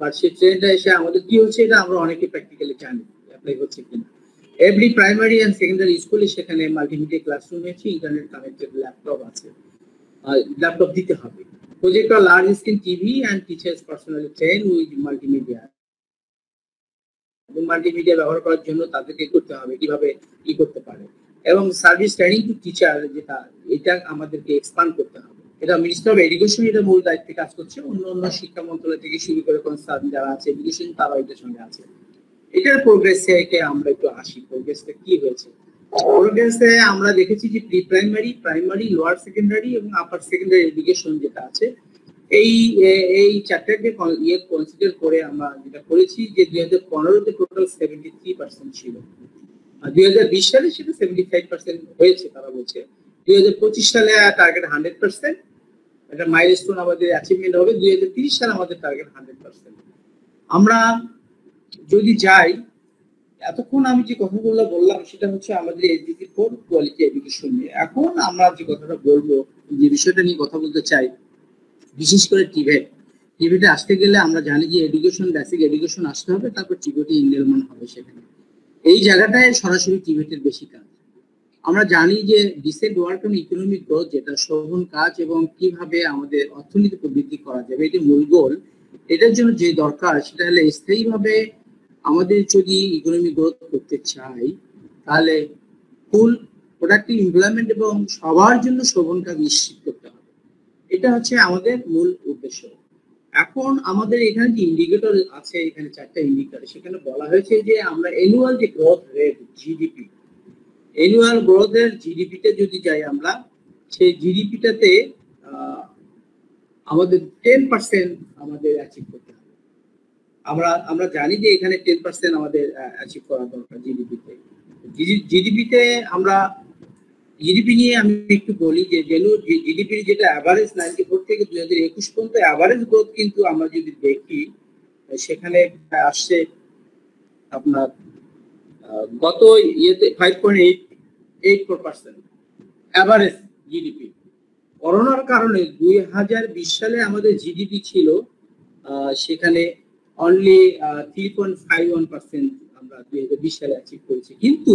বাট সেই ট্রেনটা এসে আমাদের কি হচ্ছে এটা আমরা অনেকে প্র্যাকটিক্যালি জানি অ্যাপ্লাই হচ্ছে কিনা। এভরি প্রাইমারি এন্ড সেকেন্ডারি স্কুলে সেখানে মাল্টিমিডিয়া ক্লাসরুম আছে, ইন্টারনেট কানেক্টেড ল্যাপটপ আছে, ল্যাপটপ দিতে হবে, projector, large screen TV and teachers personally train with multimedia. এবং মাল্টিমিডিয়া ব্যবহার করার জন্য তাদেরকে করতে হবে কিভাবে কি করতে পারে, এবং সার্ভিস ট্রেনিং টু টিচার যেটা, এটা আমাদেরকে এক্সপান্ড করতে হবে। এটা মিনিস্ট্রি অফ এডুকেশন এটা মূল দায়িত্বে কাজ করছে, অন্য শিক্ষা মন্ত্রণালয় থেকে শুরু করে কনসার্ন যারা আছে এডুকেশন তারা এটার সঙ্গে আছে। এটার প্রোগ্রেসে আমরা একটু আসি, প্রোগ্রেসটা কি হয়েছে। প্রোগ্রেসে আমরা দেখেছি যে pre primary, primary, lower secondary এবং আপার সেকেন্ডারি এডুকেশন যেটা আছে, এই চ্যাপ্টারকে কনসিডার করে আমরা যেটা করেছি যে 2015-তে টোটাল 73% ছিল, আর 2020 সালে সেটা 75% হয়েছে তারা বলছে। 2025 সালে টার্গেট 100%, এটা মাইলস্টোন আমাদের অ্যাচিভমেন্ট হবে। 2030 সালে আমাদের টার্গেট 100%। আমরা যদি যাই, এতক্ষণ আমি যে কথাগুলো বললাম সেটা হচ্ছে আমাদের এসডিজি 4 কোয়ালিটি এডুকেশন নিয়ে। এখন আমরা যে কথাটা বলবো, যে বিষয়টা নিয়ে কথা বলতে চাই, বিশেষ করে টিভেটে আসতে গেলে আমরা জানি যে এডুকেশন, বেসিক এডুকেশন আসতে হবে, তারপর টিভেটে এনরোলমেন্ট হবে। সেখানে এই জায়গাটায় সরাসরি টিভেটের বেশি কাজ। আমরা জানি যে decent work on economic growth, যেটা শোভন কাজ এবং কিভাবে আমাদের অর্থনীতি বৃদ্ধি করা যাবে, এটি মূল গোল। এটার জন্য যে দরকার সেটা হলে স্থায়ীভাবে আমাদের যদি ইকোনমিক গ্রোথ করতে চাই, তাহলে ফুল প্রোডাক্টিভ এমপ্লয়মেন্ট এবং সবার জন্য শোভন কাজ নিশ্চিত করতে হবে। এটা হচ্ছে আমাদের মূল উদ্দেশ্য। এখন আমাদের এখানে যে ইন্ডিকেটর আছে, এখানে 4টা ইন্ডিকেটর, সেখানে বলা হয়েছে যে আমরা অ্যানুয়াল যে গ্রোথ রেট জিডিপি, অ্যানুয়াল গ্রোথের জিডিপিতে যদি যাই আমরা, সেই জিডিপিটাতে আমাদের 10% আমাদের অ্যাচিভ করতে হবে। আমরা জানি যে এখানে 10% আমাদের অ্যাচিভ করা দরকার জিডিপিতে। জিডিপিতে আমরা জিডিপি নিয়ে আমি একটু বলি যে জিডিপির যেটা অ্যাভারেজ 94 থেকে 2021 পর্যন্ত অ্যাভারেজ গ্রোথ, কিন্তু আমরা যদি দেখি সেখানে আসছে আপনার গত ইয়েতে 5.84% অ্যাভারেজ জিডিপি। করোনার কারণে 2020 সালে আমাদের জিডিপি ছিল সেখানে অনলি 3.51% আমরা 2020 সালে অ্যাচিভ করেছি, কিন্তু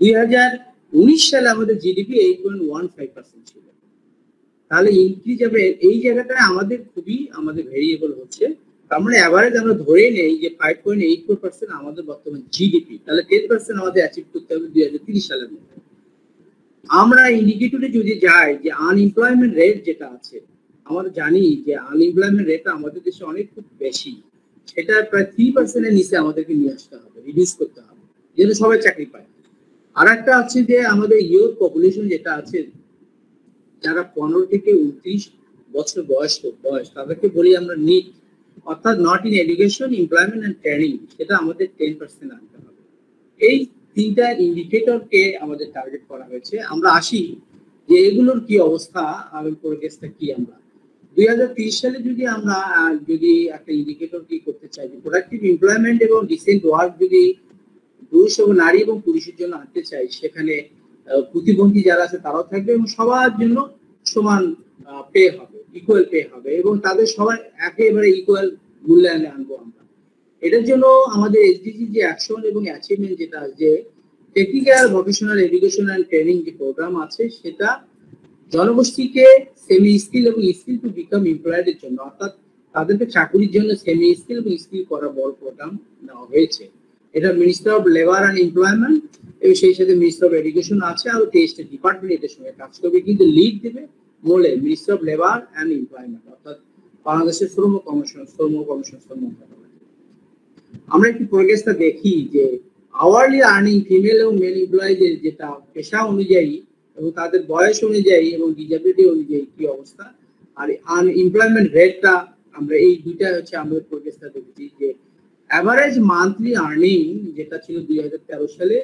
2019 সালে আমাদের জিডিপি 8.15% ছিল। তাহলে ইনক্রিজ হবে এই জায়গাটায় আমাদের ভেরিয়েবল হচ্ছে। তার মানে অ্যাভারেজ আমরা ধরে নেই যে 5.84% আমাদের বর্তমান জিডিপি, তাহলে 10% আমাদের অ্যাচিভ করতে হবে 2030 সালের মধ্যে। আমরা ইন্ডিকেটরে যদি যাই যে আনএমপ্লয়মেন্ট রেট যেটা আছে, আমরা জানি যে আনএমপ্লয়মেন্ট রেটটা আমাদের দেশে অনেক খুব বেশি, সেটা প্রায় 3% এর নিচে আমাদেরকে নিয়ে আসতে হবে, রিডিউস করতে হবে যেন সবাই চাকরি পায়। আর একটা আছে যে আমাদের ইয়ুথ পপুলেশন যেটা আছে, যারা 15 থেকে 29 বছর বয়স তাদেরকে বলি আমরা নিট, অর্থাৎ not in education, employment and training, সেটা আমাদের 10% আনতে হবে। এই তিনটা ইন্ডিকেটরকে আমাদের টার্গেট করা হয়েছে। আমরা আসি যে এগুলোর কি অবস্থা, আগামী প্রোগ্রেসটা কি। আমরা 2030 সালে যদি একটা ইন্ডিকেটর কি করতে চাই, প্রোডাক্টিভ এমপ্লয়মেন্ট এবং ডিসেন্ট ওয়ার্ক যদি পুরুষ এবং নারী এবং পুরুষের জন্য আনতে চাই, সেখানে প্রতিবন্ধী যারা আছে তারাও থাকবে এবং সবার জন্য সমান পে হবে, ইকুয়াল পে হবে এবং তাদের সবার একেবারে ইকুয়াল মূল্যায়নে আনবো আমরা। এটার জন্য আমাদের এসডিজি যে অ্যাকশন এবং অ্যাচিভমেন্ট যেটা, যে technical vocational education and training যে প্রোগ্রাম আছে, সেটা জনগোষ্ঠীকে সেমি স্কিল এবং স্কিল টু বিকাম এমপ্লয়েডের জন্য, অর্থাৎ তাদেরকে চাকরির জন্য সেমি স্কিল এবং স্কিল করার বড় প্রোগ্রাম নেওয়া হয়েছে। এটা minister of labour and employment এবং সেই সাথে মিনিস্টার অফ এডুকেশন আছে, আরো 23টা ডিপার্টমেন্ট এটার সঙ্গে কাজ করবে, কিন্তু লিড দেবে বলে minister of labour and employment, অর্থাৎ বাংলাদেশের শ্রম কমিশন। আমরা একটু প্রোগ্রেসটা দেখি যে আওয়ারলি আর্নিং ফিমেল এবং মেল এমপ্লয়ীদের যেটা পেশা অনুযায়ী এবং তাদের বয়স অনুযায়ী এবং ডিসেবিলিটি অনুযায়ী কি অবস্থা, আর আনএমপ্লয়মেন্ট রেটটা, আমরা এই দুইটা হচ্ছে আমাদের প্রোগ্রেসটা দেখছি। যে অ্যাভারেজ মান্থলি আর্নিং যেটা ছিল 2013 সালে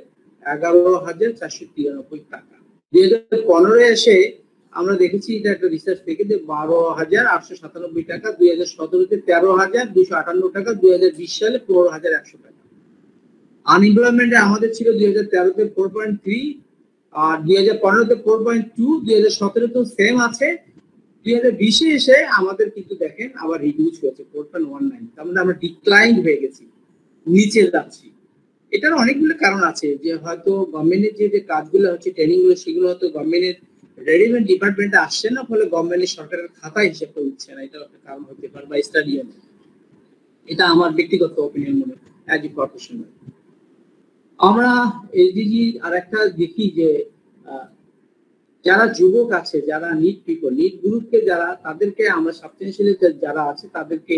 11,493 টাকা, 2015 এসে আমরা দেখেছি, এটা একটা রিসার্চ থেকে, যে 12,897 টাকা, 2017-তে 13,258 টাকা, 2020 সালে 15,100 টাকা। আনএমপ্লয়মেন্টে আমাদের ছিল 2013-তে 4.3, আর 2015-তে 4.2, 2017-তেও সেম আছে, 2020-এ এসে আমাদের কিন্তু দেখেন আবার রিডিউস হয়েছে 4.19, তার মানে আমরা ডিক্লাইন হয়ে গেছি, নিচে যাচ্ছি। এটার অনেকগুলো কারণ আছে, যে হয়তো গভর্নমেন্টের যে কাজগুলো হচ্ছে, ট্রেনিং গুলো, সেগুলো হয়তো গভর্নমেন্টের রেডিমেড ডিপার্টমেন্টে আসছে না, ফলে গভর্নমেন্টের সরকারের খাতা হিসেবে উঠছে না, এটা একটা কারণ হতে পারে, বা স্টাডিয়াম। এটা আমার ব্যক্তিগত অপিনিয়ন মনে হয় অ্যাজ এ প্রফেশনাল। আমরা এসডিজি আর একটা দেখি যে যারা যুবক আছে, যারা নিট গ্রুপকে, যারা তাদেরকে আমরা সাবস্টেন্সিয়ালি যারা আছে তাদেরকে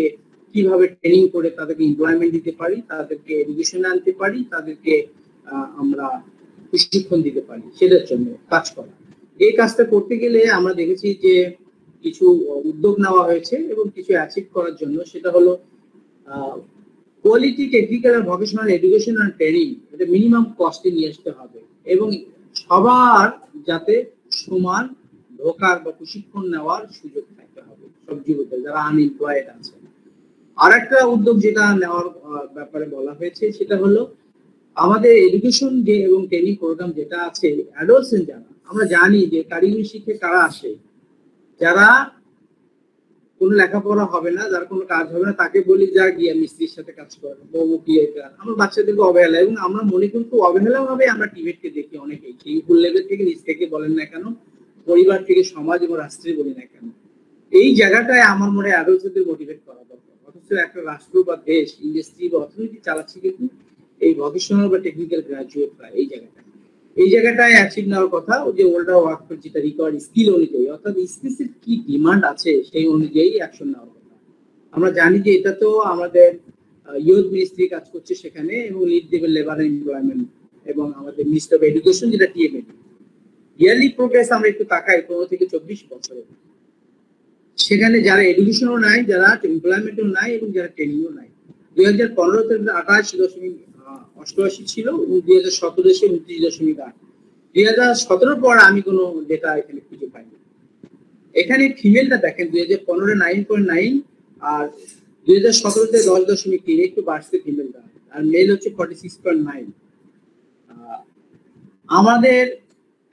কিভাবে ট্রেনিং করে তাদেরকে এমপ্লয়মেন্ট দিতে পারি, তাদেরকে এডুকেশনে আনতে পারি, তাদেরকে আমরা প্রশিক্ষণ দিতে পারি, সেটার জন্য কাজ করা। এই কাজটা করতে গেলে আমরা দেখেছি যে কিছু উদ্যোগ নেওয়া হয়েছে এবং কিছু অ্যাচিভ করার জন্য, সেটা হলো কোয়ালিটি টেকনিক্যাল আর ভোকেশনাল এডুকেশন অ্যান্ড ট্রেনিং, এটা মিনিমাম কস্টে নিয়ে আসতে হবে এবং সবার যাতে সমান ঢোকার বা প্রশিক্ষণ নেওয়ার সুযোগ থাকতে হবে সব যুবকদের যারা আনএমপ্লয়েড আছে। আর একটা উদ্যোগ যেটা নেওয়ার ব্যাপারে বলা হয়েছে, সেটা হলো আমাদের এডুকেশন যে এবং ট্রেনিং প্রোগ্রাম যেটা আছে, অ্যাডোলসেন্ট যারা, আমরা জানি যে কারিগরি শিক্ষে কারা আসে, যারা কোনো লেখাপড়া হবে না, যার কোনো কাজ হবে না, তাকে বলি যা গিয়ে মিস্ত্রির সাথে কাজ করে, আমরা বাচ্চাদেরকে অবহেলা, এবং আমরা মনে কিন্তু অবহেলা ভাবে আমরা টিভেটকে দেখি অনেকেই, সেই ফুল লেভেল থেকে নিচ থেকে বলেন না কেন, পরিবার থেকে সমাজ এবং রাষ্ট্রে বলি না কেন, এই জায়গাটায় আমার মনে হয় অ্যাডোলসেন্টদের মোটিভেট করা দরকার। অথচ একটা রাষ্ট্র বা দেশ ইন্ডাস্ট্রি বা অর্থনীতি চালাচ্ছে কিন্তু এই ভোকেশনাল বা টেকনিক্যাল গ্রাজুয়েটরা। এই জায়গাটায় অ্যাচিভ নেওয়ার কথা, যে ওল্ড ওয়ার্ক যেটা রিকোয়ার্ড স্কিল অনুযায়ী, অর্থাৎ স্কিলসের কি ডিমান্ড আছে সেই অনুযায়ী অ্যাকশন নেওয়ার কথা। আমরা জানি যে এটা তো আমাদের ইউথ মিনিস্ট্রি কাজ করছে সেখানে, এবং লিড দেবে লেবার এমপ্লয়মেন্ট এবং আমাদের মিনিস্টার অফ এডুকেশন যেটা টিএমএডি। ইয়ারলি প্রোগ্রেস আমরা একটু তাকাই 15 থেকে 24 বছরে, সেখানে যারা এডুকেশনও নাই, যারা এমপ্লয়মেন্টও নাই এবং যারা ট্রেনিংও নাই, 2015-তে 28.88 ছিল, 2017 এসে 29.8। 2017 পর আমি কোনো ডেটা এখানে খুঁজে পাইনি। এখানে ফিমেলটা দেখেন 2015-এ 9.9 আর 2017-তে 10.3, একটু বাড়ছে ফিমেলটা, আর মেল হচ্ছে 46.9। আমাদের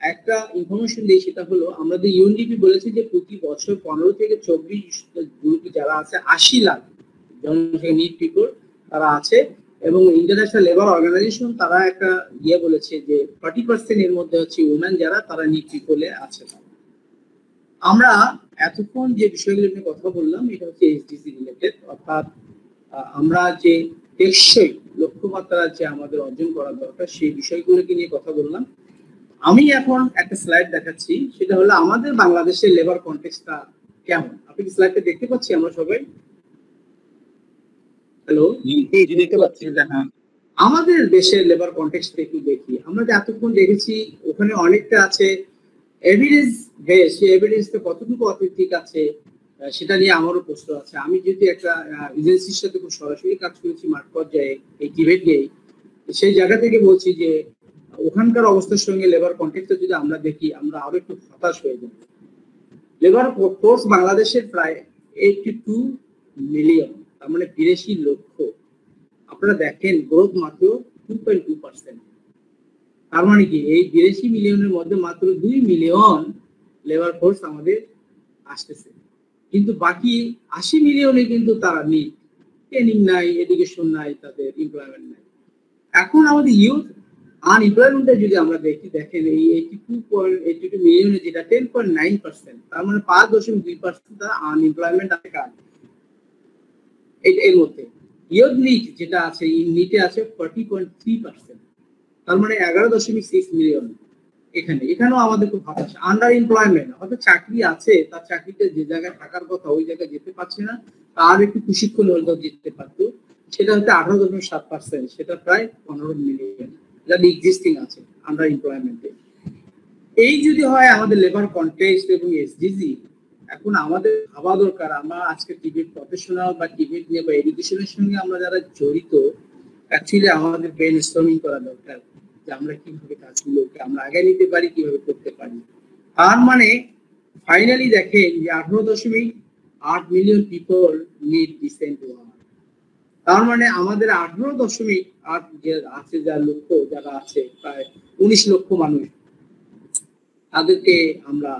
একটা ইনফরমেশন দিই, সেটা হলো আমাদের ইউএনডিপি বলেছে যে প্রতি বছর 15 থেকে 24 গ্রুপে যারা আছে 80 লাখ জনসংখ্যা নিট পিপল তারা আছে, এবং ইন্টারন্যাশনাল লেবার অর্গানাইজেশন তারা একটা বলেছে যে 40% এর মধ্যে হচ্ছে উমেন যারা তারা নিট পিপলে আছে। আমরা এতক্ষণ যে বিষয়গুলো নিয়ে কথা বললাম এটা হচ্ছে এসডিজি রিলেটেড, অর্থাৎ আমরা যে টেকসই লক্ষ্যমাত্রা যে আমাদের অর্জন করা দরকার সেই বিষয়গুলোকে নিয়ে কথা বললাম। আমি এখন একটা স্লাইড দেখাচ্ছি, সেটা হলো আমাদের বাংলাদেশের লেবার কনটেক্সটটা কেমন। আপনি কি স্লাইডটা দেখতে পাচ্ছি আমরা সবাই? হ্যালো, দেখতে পাচ্ছি। আমাদের দেশের লেবার কনটেক্সট একটু দেখি। আমরা যে এতক্ষণ দেখেছি ওখানে অনেকটা আছে এভিডেন্স বেস, সেই এভিডেন্সটা কতটুকু অথেন্টিক আছে সেটা নিয়ে আমারও প্রশ্ন আছে। আমি যদি একটা এজেন্সির সাথে খুব সরাসরি কাজ করেছি মাঠ পর্যায়ে এই টিবেট গিয়ে, সেই জায়গা থেকে বলছি যে ওখানকার অবস্থার সঙ্গে লেবার কন্টেক্সটা যদি আমরা দেখি আমরা আরো একটু হতাশ হয়ে যাব। লেবার ফোর্স বাংলাদেশের প্রায় 82 মিলিয়ন, তার মানে 82 লক্ষ। আপনারা দেখেন গ্রোথ মাত্র 2.2%। তার মানে কি এই 82 মিলিয়নের মধ্যে মাত্র 2 মিলিয়ন লেবার ফোর্স আমাদের আসতেছে, কিন্তু বাকি 80 মিলিয়নে কিন্তু তারা নিট, ট্রেনিং নাই, এডুকেশন নাই, তাদের এমপ্লয়মেন্ট নাই। এখন আমাদের ইউথ আনএমপ্লয়মেন্টটা যদি আমরা দেখি, দেখেন এই 82 মিলিয়নে যেটা 10.9%, তার মানে 5.2% তারা আনএমপ্লয়মেন্ট আছে কাজ। এর মধ্যে ইউথ নিট যেটা আছে, এই নিটে আছে 40.3%, তার মানে 11.6 মিলিয়ন। এখানেও আমাদের খুব হতাশ। আন্ডার এমপ্লয়মেন্ট, অর্থাৎ চাকরি আছে তার চাকরিতে যে জায়গায় থাকার কথা ওই জায়গায় যেতে পারছে না, তার একটু প্রশিক্ষণ হলে যেতে পারতো, সেটা হচ্ছে 18.7%, সেটা প্রায় 15 মিলিয়ন যাদের এক্সিস্টিং আছে আন্ডার এমপ্লয়মেন্টে। এই যদি হয় আমাদের লেবার কন্টেক্সট এবং এসডিজি, এখন আমাদের ভাবা দরকার আমরা আজকে টিবেট প্রফেশনাল বা টিবেট নিয়ে বা এডুকেশনের সঙ্গে আমরা যারা জড়িত, অ্যাকচুয়ালি আমাদের ব্রেন স্টর্মিং করা দরকার যে আমরা কিভাবে কাজগুলোকে আমরা আগে নিতে পারি, কিভাবে করতে পারি। তার মানে ফাইনালি দেখেন যে 18.8 million people need decent work. তার মানে আমাদের 18.8 যে আছে যার লক্ষ্য যারা আছে প্রায় 19 লক্ষ মানুষ, তাদেরকে আমরা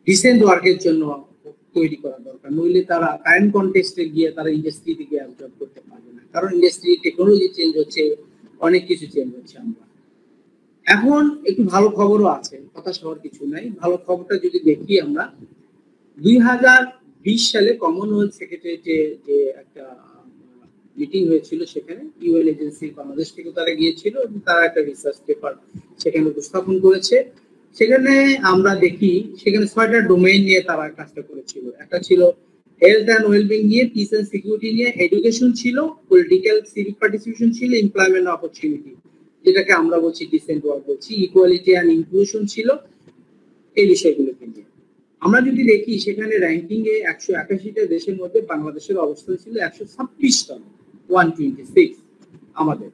ডিসেন্ট ওয়ার্কের জন্য তৈরি করা দরকার, নইলে তারা কারেন্ট কনটেক্সটে গিয়ে তারা ইন্ডাস্ট্রিতে গিয়ে জব করতে পারবে না, কারণ ইন্ডাস্ট্রি টেকনোলজি চেঞ্জ হচ্ছে, অনেক কিছু চেঞ্জ হচ্ছে। আমরা এখন একটু ভালো খবরও আছে, হতাশ হওয়ার কিছু নাই। ভালো খবরটা যদি দেখি আমরা 2020 সালে কমনওয়েলথ সেক্রেটারিয়েটে যে একটা মিটিং হয়েছিল, সেখানে ইউএন এজেন্সি বাংলাদেশ থেকে তারা গিয়েছিল এবং তারা একটা রিসার্চ পেপার সেখানে উপস্থাপন করেছে। সেখানে আমরা দেখি সেখানে 6টা ডোমেইন নিয়ে তারা কাজটা করেছিল। একটা ছিল হেলথ অ্যান্ড ওয়েলবিং নিয়ে, পিস অ্যান্ড সিকিউরিটি নিয়ে, এডুকেশন ছিল, পলিটিক্যাল সিভিক পার্টিসিপেশন ছিল, এমপ্লয়মেন্ট অপরচুনিটি যেটাকে আমরা বলছি ডিসেন্ট ওয়ার্ক বলছি, ইকুয়ালিটি অ্যান্ড ইনক্লুশন ছিল, এই বিষয়গুলোকে নিয়ে। আমরা যদি দেখি সেখানে র্যাঙ্কিং এ 181টা দেশের মধ্যে বাংলাদেশের অবস্থান ছিল 126তম, 126 আমাদের।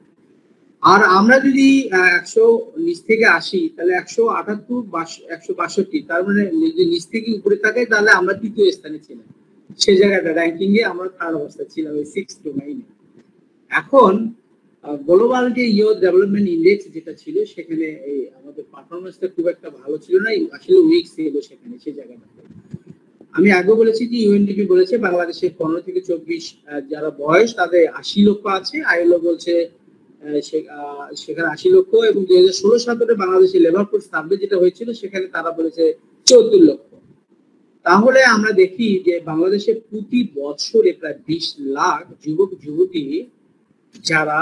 আর আমরা যদি 100 নিচ থেকে আসি তাহলে 178, 162, তার মানে যদি নিচ থেকে উপরে থাকে তাহলে আমরা 3য় স্থানে ছিলাম। সেই জায়গাটা র্যাঙ্কিং এ আমরা 3rd অবস্থায় ছিলাম, ওই 6 ডোমেইনে। এখন গ্লোবাল যে ইয়ুথ ডেভেলপমেন্ট ইন্ডেক্স যেটা ছিল সেখানে এই আমাদের পারফরমেন্সটা খুব একটা ভালো ছিল না, আসলে উইক ছিল সেখানে সেই জায়গাটাতে। আমি আগে বলেছি যে ইউএনডিপি বলেছে বাংলাদেশের 15 থেকে 24 যারা বয়স তাদের 80 লক্ষ আছে, আইএলও বলছে সেখানে 80 লক্ষ, এবং 2016-17 বাংলাদেশের লেবার ফোর্স সার্ভে যেটা হয়েছিল সেখানে তারা বলেছে 74 লক্ষ। তাহলে আমরা দেখি যে বাংলাদেশে প্রতি বছরে প্রায় 20 লাখ যুবক যুবতী যারা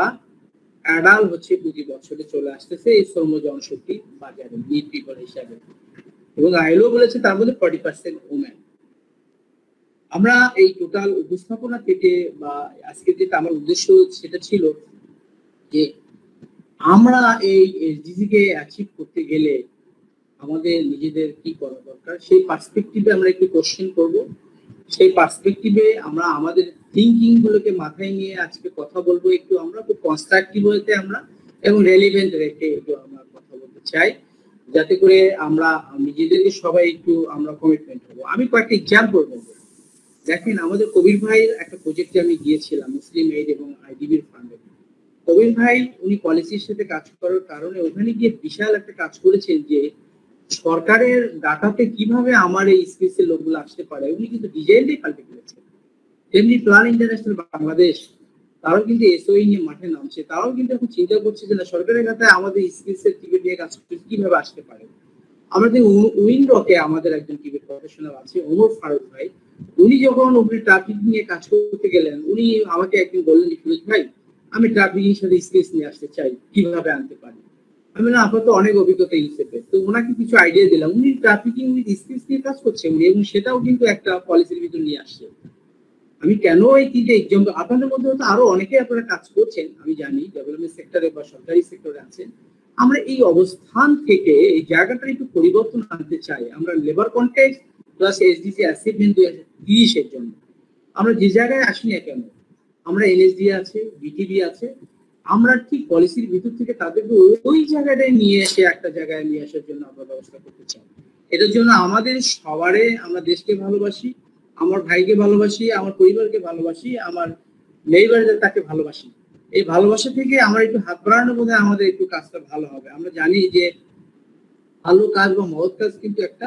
অ্যাডাল্ট হচ্ছে প্রতি বছরে চলে আসতেছে এই শ্রম জনশক্তি বাজারে নিট পিপল হিসাবে, এবং আইএলও বলেছে তার মধ্যে 40% ওমেন। আমরা এই টোটাল উপস্থাপনা থেকে বা আজকে যেটা আমার উদ্দেশ্য সেটা ছিল যে আমরা এই এসডিজি কে অ্যাচিভ করতে গেলে আমাদের নিজেদের কি করা দরকার, সেই পার্সপেক্টিভে আমরা একটু কোশ্চেন করব। সেই পার্সপেক্টিভে আমরা আমাদের থিঙ্কিং গুলোকে মাথায় নিয়ে আজকে কথা বলবো। একটু আমরা খুব কনস্ট্রাকটিভ হতে আমরা এবং রেলিভেন্ট রেখে একটু আমরা কথা বলতে চাই, যাতে করে আমরা নিজেদেরকে সবাই একটু আমরা কমিটমেন্ট হবো। আমি কয়েকটা এক্সাম্পল বলবো। দেখেন আমাদের কবির ভাইয়ের একটা প্রজেক্টে আমি গিয়েছিলাম, মুসলিম এইড এবং আইডিবির ফান্ডে। কবির ভাই উনি পলিসির সাথে কাজ করার কারণে ওখানে গিয়ে বিশাল একটা কাজ করেছেন যে সরকারের ডাটাতে কিভাবে আমার এই স্পেসের লোকগুলো আসতে পারে, উনি কিন্তু ডিজাইনটাই পাল্টে ফেলেছেন। তেমনি প্ল্যান ইন্টারন্যাশনাল বাংলাদেশ, তারাও কিন্তু এসওই নিয়ে মাঠে নামছে, তারাও কিন্তু এখন চিন্তা করছে যে না, সরকারের কাছে আমাদের স্পেসের টিকিট নিয়ে কাজ করতে কিভাবে আসতে পারে। আমাদের উইন্ডোকে আমাদের একজন টিকিট প্রফেশনাল আছে ওমর ফারুক ভাই, উনি যখন উপরে ট্রাফিক নিয়ে কাজ করতে গেলেন, উনি আমাকে একদিন বললেন, ফিরোজ ভাই আমি ট্রাফিকের সাথে স্পেস নিয়ে আসতে চাই, কিভাবে আনতে পারি। আমি না, আপনার তো অনেক অভিজ্ঞতা ইউসেফে, তো ওনাকে কিছু আইডিয়া দিলাম। উনি ট্রাফিকিং উইথ স্পেস নিয়ে কাজ করছেন এবং সেটাও কিন্তু একটা পলিসির ভিতর নিয়ে আসছে। আমি কেন এই তিনটে এক্সাম্পল, আপনাদের মধ্যে হয়তো আরো অনেকে আপনারা কাজ করছেন, আমি জানি ডেভেলপমেন্ট সেক্টরে বা সরকারি সেক্টরে আছেন। আমরা এই অবস্থান থেকে এই জায়গাটা একটু পরিবর্তন আনতে চাই। আমরা labour context plus SDG achievement 2030 এর জন্য আমরা যে জায়গায় আসি না কেন, আমরা এনএসডি আছে, বিটিবি আছে, আমরা ঠিক পলিসির ভিতর থেকে তাদেরকে ওই জায়গাটায় নিয়ে এসে একটা জায়গায় নিয়ে আসার জন্য আমরা ব্যবস্থা করতে চাই। এটার জন্য আমাদের সবারে, আমরা দেশকে ভালোবাসি, আমার ভাইকে ভালোবাসি, আমার পরিবারকে ভালোবাসি, আমার নেইবারদের তাকে ভালোবাসি। এই ভালোবাসা থেকে আমরা একটু হাত বাড়ানোর মধ্যে আমাদের একটু কাজটা ভালো হবে। আমরা জানি যে ভালো কাজ বা মহৎ কাজ কিন্তু একটা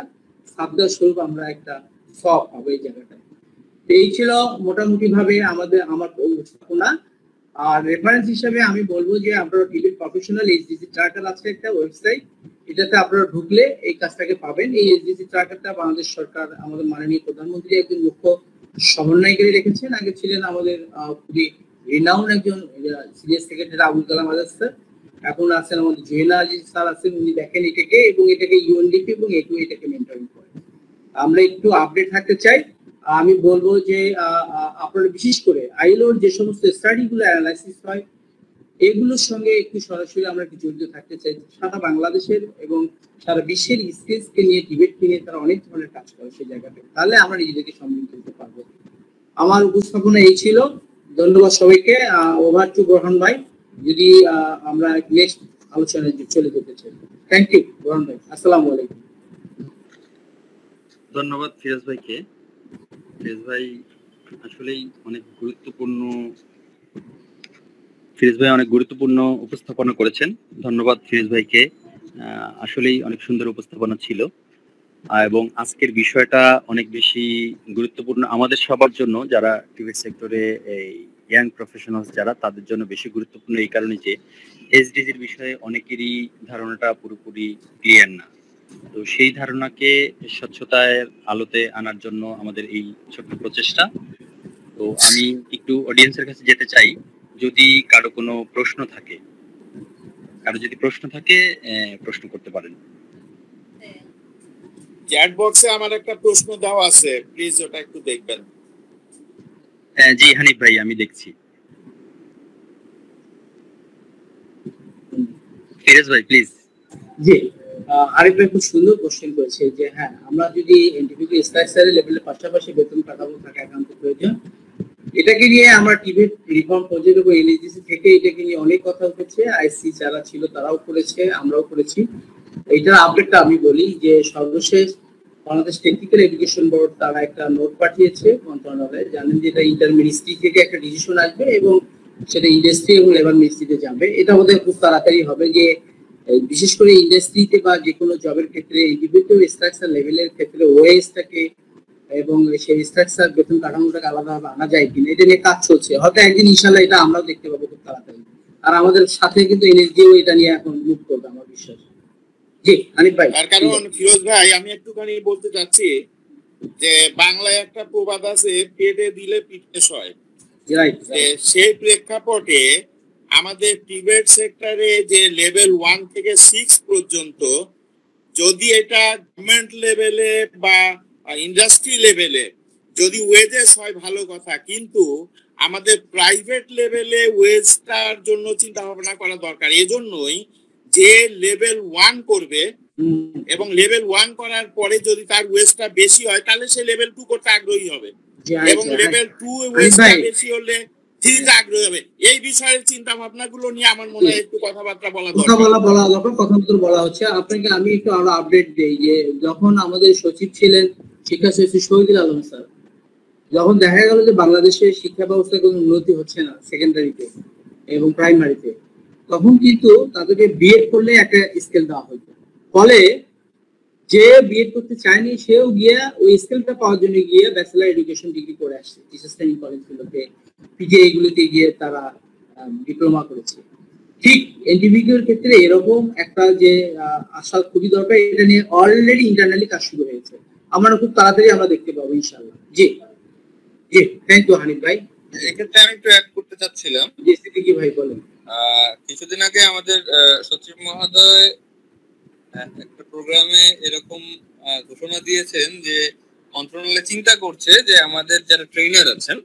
সাবধান স্বরূপ আমরা একটা সব পাবো এই জায়গাটায়। এই ছিল মোটামুটি ভাবে আমার উপস্থাপনা। আর রেফারেন্স হিসেবে আমি বলবো যে আপনারা টিভি প্রফেশনাল এইচডিসি ট্র্যাকার আছে একটা ওয়েবসাইট, এটাতে আপনারা ঢুকলে এই কাজটাকে পাবেন। এই এইচডিসি ট্র্যাকারটা বাংলাদেশ সরকার আমাদের মাননীয় প্রধানমন্ত্রী একজন মুখ্য সমন্বয়কারী রেখেছেন। আগে ছিলেন আমাদের খুবই রিনাউন্ড একজন senior secretary Abul Kalam Azad sir, এখন আছেন আমাদের জুয়েলা আজিজ স্যার আছেন, উনি দেখেন এটাকে এবং এটাকে ইউএনডিপি এবং এটু এটাকে মেনটেন করেন। আমরা একটু আপডেট থাকতে চাই। আমি বলবো যে আপনারা বিশেষ করে আইলোর যে সমস্ত স্টাডি গুলো অ্যানালাইসিস হয় এগুলোর সঙ্গে একটু সরাসরি আমরা একটু জড়িত থাকতে চাই। সারা বাংলাদেশের এবং সারা বিশ্বের স্পেসকে নিয়ে, ডিবেটকে নিয়ে তারা অনেক ধরনের কাজ করে সেই জায়গাতে, তাহলে আমরা নিজেদেরকে সম্মিলিত করতে পারবো। আমার উপস্থাপনা এই ছিল। ধন্যবাদ সবাইকে। ওভার টু গ্রহণ ভাই, যদি আমরা নেক্সট আলোচনায় চলে যেতে চাই। থ্যাংক ইউ গ্রহণ ভাই, আসসালামু আলাইকুম। ধন্যবাদ ফিরোজ ভাইকে। ফিরোজ ভাই আসলেই অনেক গুরুত্বপূর্ণ উপস্থাপনা করেছেন। ধন্যবাদ ফিরোজ ভাইকে, আসলেই অনেক সুন্দর উপস্থাপনা ছিল এবং আজকের বিষয়টা অনেক বেশি গুরুত্বপূর্ণ আমাদের সবার জন্য, যারা টিভি সেক্টরে এই ইয়াং প্রফেশনালস যারা, তাদের জন্য বেশি গুরুত্বপূর্ণ এই কারণে যে এসডিজির বিষয়ে অনেকেরই ধারণাটা পুরোপুরি ক্লিয়ার না। তো সেই ধারণাকে স্বচ্ছতার আলোতে আনার জন্য আমাদের এই ছোট্ট প্রচেষ্টা। তো আমি একটু অডিয়েন্সের কাছে যেতে চাই, যদি কারো কোনো প্রশ্ন থাকে, প্রশ্ন করতে পারেন। চ্যাট বক্সে আমার একটা প্রশ্ন দেওয়া আছে, প্লিজ ওটা একটু দেখবেন। জি হানিফ ভাই, আমি দেখছি। ফিরোজ ভাই প্লিজ। জি, আরেক ভাই খুব সুন্দর কোশ্চেন করেছে যে হ্যাঁ, আমরা যদি এনটিপিকে স্ট্রাকচারের লেভেলের পাশাপাশি বেতন কাঠামো থাকা একান্ত প্রয়োজন। এটাকে নিয়ে আমরা টিভি রিফর্ম প্রজেক্ট এবং এনএসডিসি থেকে এটাকে নিয়ে অনেক কথা উঠেছে। আইসি যারা ছিল তারাও করেছে, আমরাও করেছি। এইটার আপডেটটা আমি বলি যে সর্বশেষ বাংলাদেশ টেকনিক্যাল এডুকেশন বোর্ড তারা একটা নোট পাঠিয়েছে মন্ত্রণালয়ে। জানেন যে এটা ইন্টার মিনিস্ট্রি থেকে একটা ডিসিশন আসবে এবং সেটা ইন্ডাস্ট্রি এবং লেবার মিনিস্ট্রিতে যাবে। এটা আমাদের খুব তাড়াতাড়ি হবে যে বিশেষ করে ইন্ডাস্ট্রিতে বা যে কোনো জবের ক্ষেত্রে ইন্ডিভিজুয়াল স্ট্রাকচার লেভেলের ক্ষেত্রে ওএসটাকে এবং সেই স্ট্রাকচার বেতন কাঠামোটাকে আলাদাভাবে আনা যায় কিনা, এটা নিয়ে কাজ চলছে। হয়তো একদিন ইনশাল্লাহ এটা আমরাও দেখতে পাবো খুব তাড়াতাড়ি। আর আমাদের সাথে কিন্তু এনএসডিও এটা নিয়ে এখন মুভ করবে আমার বিশ্বাস। জি আনিফ ভাই। তার কারণ ফিরোজ ভাই, আমি একটুখানি বলতে চাচ্ছি যে বাংলায় একটা প্রবাদ আছে, পেটে দিলে পিঠে সয়। সেই প্রেক্ষাপটে আমাদের টিবেট সেক্টরে যে লেভেল 1 থেকে 6 পর্যন্ত যদি এটা গভর্নমেন্ট লেভেলে বা ইন্ডাস্ট্রি লেভেলে যদি ওয়েজেস হয় ভালো কথা, কিন্তু আমাদের প্রাইভেট লেভেলে ওয়েজটার জন্য চিন্তা ভাবনা করা দরকার। এজন্যই যে লেভেল 1 করবে এবং লেভেল 1 করার পরে যদি তার ওয়েজটা বেশি হয় তাহলে সে লেভেল 2 করতে আগ্রহী হবে এবং লেভেল 2 ওয়েজটা বেশি হলে 3 আগ্রহী হবে। এই বিষয়ের চিন্তা ভাবনাগুলো নিয়ে আমার মনে হয় একটু কথাবার্তা বলা দরকার। কথাবার্তা বলা হচ্ছে। আপনাকে আমি একটু আরো আপডেট দেই যে যখন আমাদের সচিব ছিলেন শিক্ষা সচিব শহীদুল আলম স্যার, যখন দেখা গেল যে বাংলাদেশের শিক্ষা ব্যবস্থায় কোনো উন্নতি হচ্ছে না সেকেন্ডারিতে, এবং প্রাইমারিতে, তখন কিন্তু তাদেরকে বিএড করলে একটা স্কেল দেওয়া হতো। ফলে যে বিএড করতে চায়নি সেও গিয়ে ওই স্কেলটা পাওয়ার জন্য গিয়ে ব্যাচেলার এডুকেশন ডিগ্রি করে আসছে টিচার্স ট্রেনিং কলেজগুলোতে, পিটিআই গুলোতে গিয়ে তারা ডিপ্লোমা করেছে। ঠিক এনটিভিকিউর ক্ষেত্রে এরকম একটা যে আসা খুবই দরকার, এটা নিয়ে অলরেডি ইন্টারনালি কাজ শুরু হয়েছে, আমরা খুব তাড়াতাড়ি আমরা দেখতে পাবো ইনশাআল্লাহ। জি জি, থ্যাংক ইউ হানিফ ভাই। এক্ষেত্রে আমি একটু অ্যাড করতে চাচ্ছিলাম। জি সিদ্দিকী ভাই বলেন। কিছুদিন আগে আমাদের সচিব মহোদয় একটা প্রোগ্রামে এরকম ঘোষণা দিয়েছেন যে মন্ত্রণালয় চিন্তা করছে যে আমাদের যারা ট্রেনার আছেন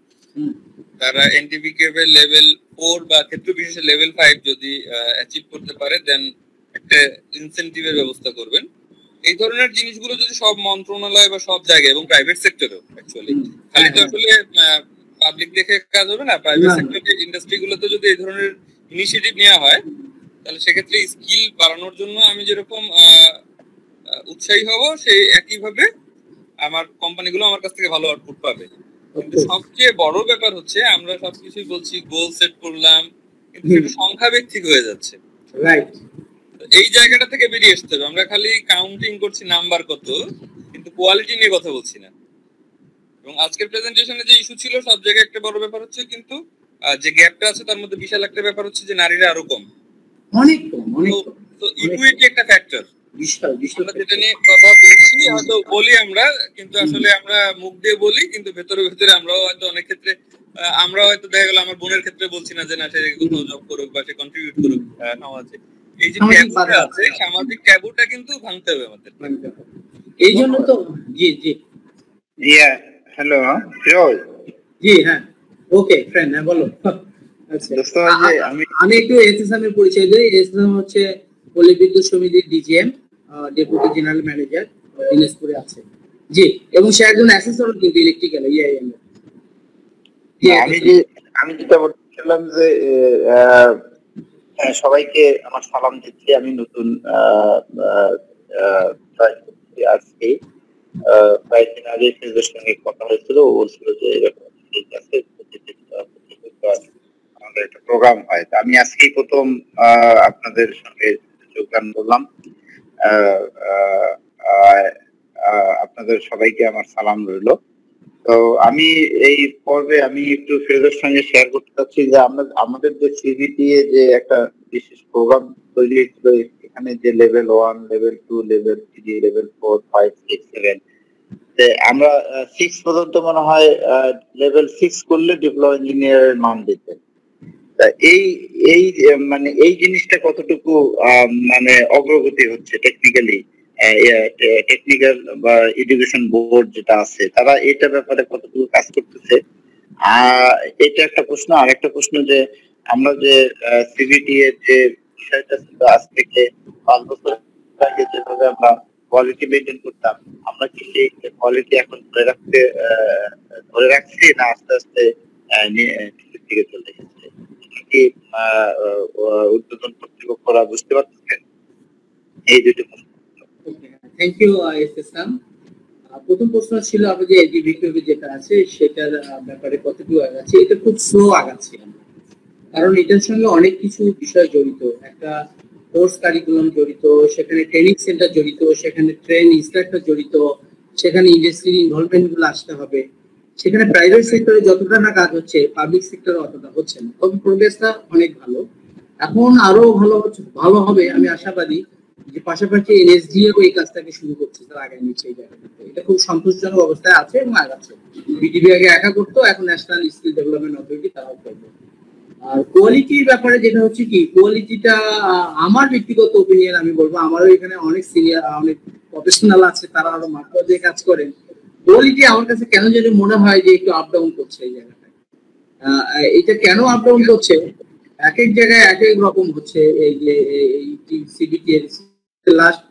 তারা এনটিভিকিউ এর লেভেল 4 বা ক্ষেত্র বিশেষে লেভেল 5 যদি অ্যাচিভ করতে পারে দেন একটা ইনসেনটিভের ব্যবস্থা করবেন। এই ধরনের জিনিসগুলো যদি সব মন্ত্রণালয় বা সব জায়গায় এবং প্রাইভেট সেক্টরেও অ্যাকচুয়ালি, খালি তো আসলে পাবলিক দেখে কাজ হবে না, প্রাইভেট সেক্টর ইন্ডাস্ট্রিগুলোতে যদি এই ধরনের ইনিশিয়েটিভ নেওয়া হয় তাহলে সেক্ষেত্রে স্কিল বাড়ানোর জন্য আমি যেরকম উৎসাহী হব, সেই একইভাবে আমার কোম্পানিগুলো আমার কাছ থেকে ভালো আউটপুট পাবে। কিন্তু সবচেয়ে বড় ব্যাপার হচ্ছে আমরা সবকিছুই বলছি গোল সেট করলাম, কিন্তু সেটা সংখ্যা ভিত্তিক হয়ে যাচ্ছে। রাইট, এই জায়গাটা থেকে বেরিয়ে আসতে হবে। আমরা খালি কাউন্টিং করছি নাম্বার কত, কিন্তু কোয়ালিটি নিয়ে কথা বলছি না। এবং আজকের প্রেজেন্টেশনে যে ইস্যু ছিল সব জায়গায় একটা বড় ব্যাপার হচ্ছে, কিন্তু যে গ্যাপটা আছে তার মধ্যে বিশাল একটা ব্যাপার হচ্ছে যে নারীরা আরো কম, অনেক কম, অনেক কম। তো ইকুইটি একটা ফ্যাক্টর, বিশাল বিশাল। যেটা নিয়ে কথা বলছি, হয়তো বলি আমরা, কিন্তু আসলে আমরা মুখ দিয়ে বলি, কিন্তু ভেতরে ভেতরে আমরাও হয়তো অনেক ক্ষেত্রে আমরা হয়তো দেখা গেল আমার বোনের ক্ষেত্রে বলছি না যে না সে কোথাও জব করুক বা সে কন্ট্রিবিউট করুক সমাজে। এই যে ট্যাবুটা আছে, সামাজিক ট্যাবুটা কিন্তু ভাঙতে হবে আমাদের। এই জন্য তো জি জি হ্যালো ফিরোজ। জি হ্যাঁ, ওকে ফ্রেন্ড, হ্যাঁ বলো। আচ্ছা, আমি একটু এসএসএম এর পরিচয় দিই। এসএসএম হচ্ছে পল্লী বিদ্যুৎ সমিতির ডিজিএম, ডেপুটি জেনারেল ম্যানেজার, দিনাজপুরে আছে। জি, এবং সে একজন অ্যাসেসর কিন্তু ইলেকট্রিক্যাল ইআইএম এর। আমি যেটা বলছিলাম যে সবাইকে আমার সালাম দিচ্ছি। আমি নতুন আজকে কয়েকদিন আগে ফিরোজের সঙ্গে কথা হয়েছিল, ও বলছিল যে এরকম আমাদের একটা প্রোগ্রাম হয়। আমি আজকেই প্রথম আপনাদের সঙ্গে যোগদান করলাম। আপনাদের সবাইকে আমার সালাম রইল। তো আমি এই পর্বে আমি একটু ফিরোজের সঙ্গে শেয়ার করতে চাচ্ছি যে আমাদের যে সিবিটি যে একটা বিশেষ প্রোগ্রাম তৈরি হয়েছিল, এখানে যে লেভেল 1, লেভেল 2, লেভেল 3, লেভেল 4, 5, 6, 7, আমরা 6 পর্যন্ত মনে হয় লেভেল 6 করলে ডিপ্লোমা ইঞ্জিনিয়ারের মান দিতেন। এই মানে এই জিনিসটা কতটুকু মানে অগ্রগতি হচ্ছে টেকনিক্যালি, টেকনিক্যাল বা এডুকেশন বোর্ড যেটা আছে তারা এটা ব্যাপারে কতটুকু কাজ করতেছে, এটা একটা প্রশ্ন। আর একটা প্রশ্ন যে আমরা যে সিবিটি এর যে বিষয়টা ছিল আজ থেকে 5 বছর আগে যেভাবে আমরা কোয়ালিটি মেনটেন করতাম, আমরা কি সেই কোয়ালিটি এখন ধরে রাখছি না আস্তে আস্তে নিচের দিকে চলে এসেছে? কি উদ্বোধন কর্তৃপক্ষরা বুঝতে পারতেছেন? এই দুটো প্রশ্ন। Thank you SSM. প্রথম প্রশ্ন ছিল আপনি যে এডিভিকিউ যেটা আছে সেটার ব্যাপারে কতটুকু আগাচ্ছে। এটা খুব স্লো আগাচ্ছে, কারণ এটার সঙ্গে অনেক কিছু বিষয় জড়িত। একটা কোর্স কারিকুলাম জড়িত, সেখানে ট্রেনিং সেন্টার জড়িত, সেখানে ট্রেন ইনস্ট্রাক্টর জড়িত, সেখানে ইন্ডাস্ট্রির ইনভলভমেন্ট গুলো আসতে হবে। সেখানে প্রাইভেট সেক্টরে যতটা না কাজ হচ্ছে পাবলিক সেক্টরে অতটা হচ্ছে না, তবে প্রোগ্রেসটা অনেক ভালো। এখন আরো ভালো হবে আমি আশাবাদী, যে পাশাপাশি এনএসডিও এই কাজটাকে শুরু করছে, তার আগামী নিচ্ছে এই জায়গাটাতে। এটা খুব সন্তোষজনক অবস্থায় আছে এবং আগাচ্ছে। বিটিবি আগে একা করতো, এখন ন্যাশনাল স্কিল ডেভেলপমেন্ট অথরিটি তারাও করবে। আর কোয়ালিটির ব্যাপারে যেটা হচ্ছে কি, কোয়ালিটিটা আমার ব্যক্তিগত ওপিনিয়ন আমি বলবো, আমারও এখানে অনেক সিনিয়র অনেক প্রফেশনাল আছে, তারা আরো মাত্র দিয়ে কাজ করেন। কোয়ালিটি আমার কাছে কেন যেন মনে হয় যে একটু আপ ডাউন করছে এই জায়গাটায়। এটা কেন আপ ডাউন করছে, এক এক জায়গায় এক এক রকম হচ্ছে। এই যে সিবিটি এর লাস্ট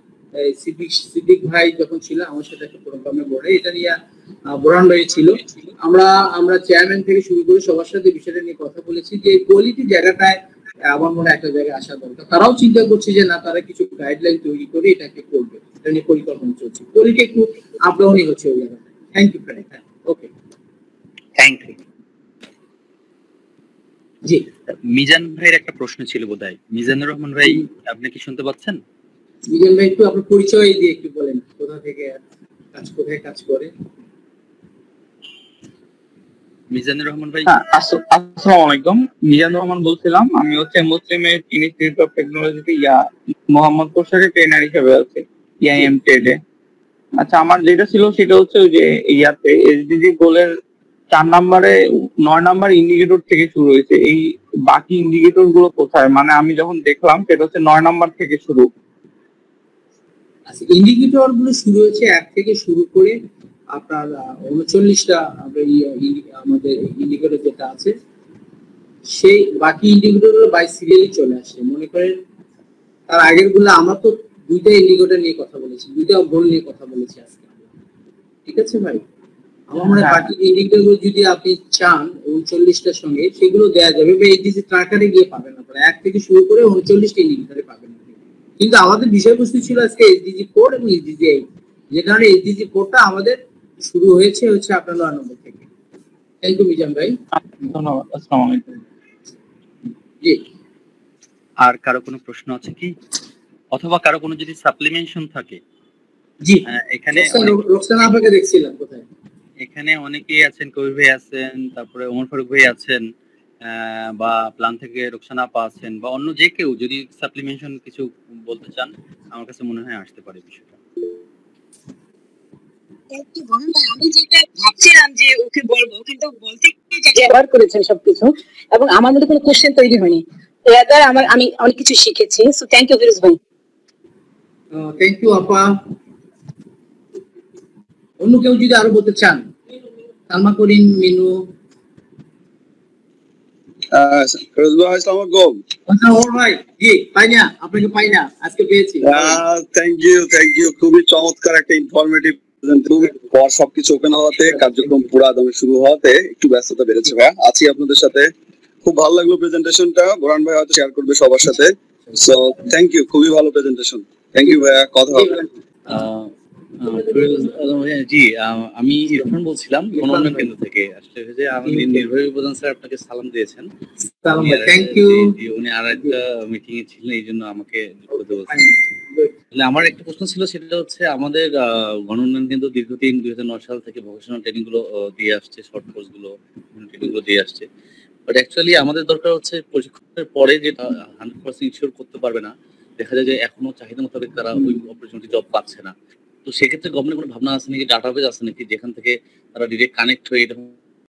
সিদ্দিক ভাই যখন ছিল আমার সাথে একটা প্রোগ্রামে বলে এটা নিয়ে বোরান হয়েছিল, আমরা চেয়ারম্যান থেকে শুরু করে সবার সাথে বিষয়টা নিয়ে কথা বলেছি যে কোয়ালিটি জায়গাটায় আমার মনে হয় একটা জায়গায় আসা দরকার। তারাও চিন্তা করছে যে না, তারা কিছু গাইডলাইন তৈরি করে এটাকে করবে, এটা নিয়ে পরিকল্পনা চলছে। কোয়ালিটি একটু আপ ডাউনই হচ্ছে ওই জায়গাটায়। Thank you friend. Okay, thank you. জি, মিজান ভাইয়ের একটা প্রশ্ন ছিল বোধহয়। মিজানুর রহমান ভাই, আপনি কি শুনতে পাচ্ছেন? মিজান ভাই একটু আপনার পরিচয় দিয়ে একটু বলেন, কোথা থেকে কোথায় কাজ করে। মিজানুর রহমান ভাই, আসসালামু আলাইকুম। মিজানুর রহমান বলছিলাম। আমি হচ্ছে মুসলিমের ইনস্টিটিউট অফ টেকনোলজিতে মোহাম্মদপুর শাখায় ট্রেনার হিসেবে আছি, ইআইএম ট্রেডে। আচ্ছা, আমার যেটা ছিল সেটা হচ্ছে ওই যে ইয়াতে এসডিজি গোলের 4 নম্বরে 9 নাম্বার ইন্ডিকেটর থেকে শুরু হয়েছে। এই বাকি ইন্ডিকেটর গুলো কোথায়? মানে আমি যখন দেখলাম সেটা হচ্ছে 9 নাম্বার থেকে শুরু। আচ্ছা, ইন্ডিকেটর গুলো শুরু হয়েছে 1 থেকে শুরু করে আপনার 39টা আমাদের ইন্ডিকেটর যেটা আছে, সেই বাকি ইন্ডিকেটর গুলো বাই সিরিয়ালি চলে আসে। মনে করেন তার আগের গুলো, আমরা তো 2টা ইন্ডিকেটর নিয়ে কথা বলেছি, 2টা গোল নিয়ে কথা বলেছি আজকে, ঠিক আছে ভাই? আমার মনে হয় বাকি ইন্ডিকেটর গুলো যদি আপনি চান 39টার সঙ্গে, সেগুলো দেওয়া যাবে বা এইচডিসি ট্র্যাকারে গিয়ে পাবেন। আপনারা 1 থেকে শুরু করে 39টা ইন্ডিকেটরে পাবেন। কিন্তু আমাদের বিষয়বস্তু ছিল আজকে এসডিজি 4 এবং এসডিজি 8, যে কারণে এসডিজি 4টা আমাদের শুরু হয়েছে আপনার 9 নম্বর থেকে। থ্যাংক ইউ মিজান ভাই, ধন্যবাদ। আসসালামু আলাইকুম। জি, আর কারো কোনো প্রশ্ন আছে কি, অথবা কারো কোনো যদি সাপ্লিমেন্টেশন থাকে? জি, এখানে রোকসানা আপনাকে দেখছিলাম কোথায়। এখানে অনেকেই আছেন, কবির ভাই আছেন, তারপরে ওমর ফারুক ভাই আছেন, বা প্ল্যান থেকে রোকসানা আপা আছেন, বা অন্য যে কেউ যদি সাপ্লিমেন্টেশন কিছু বলতে চান, আমার কাছে মনে হয় আসতে পারে বিষয়টা। আমি যেটা ভাবছিলাম যে ওকে বলবো, কিন্তু বলতে ব্যবহার করেছেন সবকিছু, এবং আমার মধ্যে কোনো কোশ্চেন তৈরি হয়নি। এর দ্বারা আমি অনেক কিছু শিখেছি। সো থ্যাংক ইউ ফিরোজ ভাই। থ্যাংক ইউ আপা। অন্য কেউ যদি আরো বলতে চান? সালমা করিম, মিনু। ফিরোজ ভাই, আসসালামু আলাইকুম। ওর ভাই, জি, পাই না, আপনাকে পাই না, আজকে পেয়েছি। Thank you. খুবই চমৎকার একটা ইনফরমেটিভ পর সবকিছু ওপেন হওয়াতে, কার্যক্রম পুরো আদমে শুরু হওয়াতে একটু ব্যস্ততা বেড়েছে ভাইয়া। আছি আপনাদের সাথে, খুব ভালো লাগলো প্রেজেন্টেশনটা। বোরান ভাই হয়তো শেয়ার করবে সবার সাথে। সো থ্যাংক ইউ, খুবই ভালো প্রেজেন্টেশন। থ্যাংক ইউ ভাইয়া, কথা হবে। জি, আমি ইরফান বলছিলাম মনোনয়ন কেন্দ্র থেকে। আসলে যে আমাদের নির্বাহী প্রধান স্যার আপনাকে সালাম দিয়েছেন। Thank you. উনি আরেকটা মিটিং এ ছিলেন, এই জন্য আমাকে করতে বলছেন। আমার একটা প্রশ্ন ছিল, সেটা হচ্ছে আমাদের গণউন্নয়ন কেন্দ্র দীর্ঘদিন 2009 সাল থেকে ভোকেশনাল ট্রেনিং গুলো দিয়ে আসছে, শর্ট কোর্স গুলো, ট্রেনিং গুলো দিয়ে আসছে। বাট অ্যাকচুয়ালি আমাদের দরকার হচ্ছে প্রশিক্ষণের পরে যে 100% ইনশিওর করতে পারবে না, দেখা যায় যে এখনো চাহিদা মোতাবেক তারা ওই অপরচুনিটি জব পাচ্ছে না। তো সেক্ষেত্রে গভর্নমেন্ট কোনো ভাবনা আছে নাকি, ডাটাবেজ আছে নাকি, যেখান থেকে তারা ডিরেক্ট কানেক্ট হয়ে এরকম